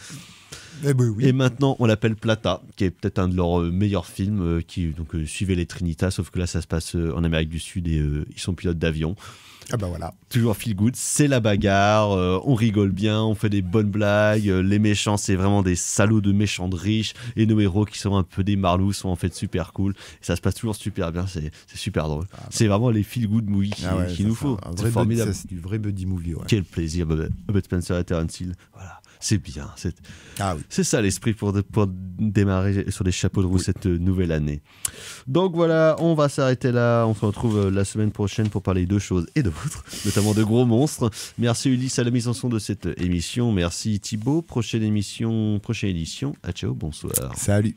Et maintenant on l'appelle Plata, qui est peut-être un de leurs meilleurs films, qui suivait les Trinitas, sauf que là ça se passe en Amérique du Sud et ils sont pilotes d'avion. Ah bah voilà. Toujours feel good, c'est la bagarre, on rigole bien, on fait des bonnes blagues, les méchants c'est vraiment des salauds de méchants de riches, et nos héros qui sont un peu des marlous sont en fait super cool, et ça se passe toujours super bien, c'est super drôle. C'est vraiment les feel good movies qu'il nous faut. C'est formidable. C'est du vrai buddy movie. Ouais. Quel plaisir, Bud Spencer et Terence Hill, voilà. C'est bien, c'est ça l'esprit pour démarrer sur des chapeaux de roue cette nouvelle année. Donc voilà, on va s'arrêter là, on se retrouve la semaine prochaine pour parler de choses et d'autres, notamment de gros monstres. Merci Ulysse à la mise en son de cette émission, merci Thibaut, prochaine édition, ciao, bonsoir. Salut.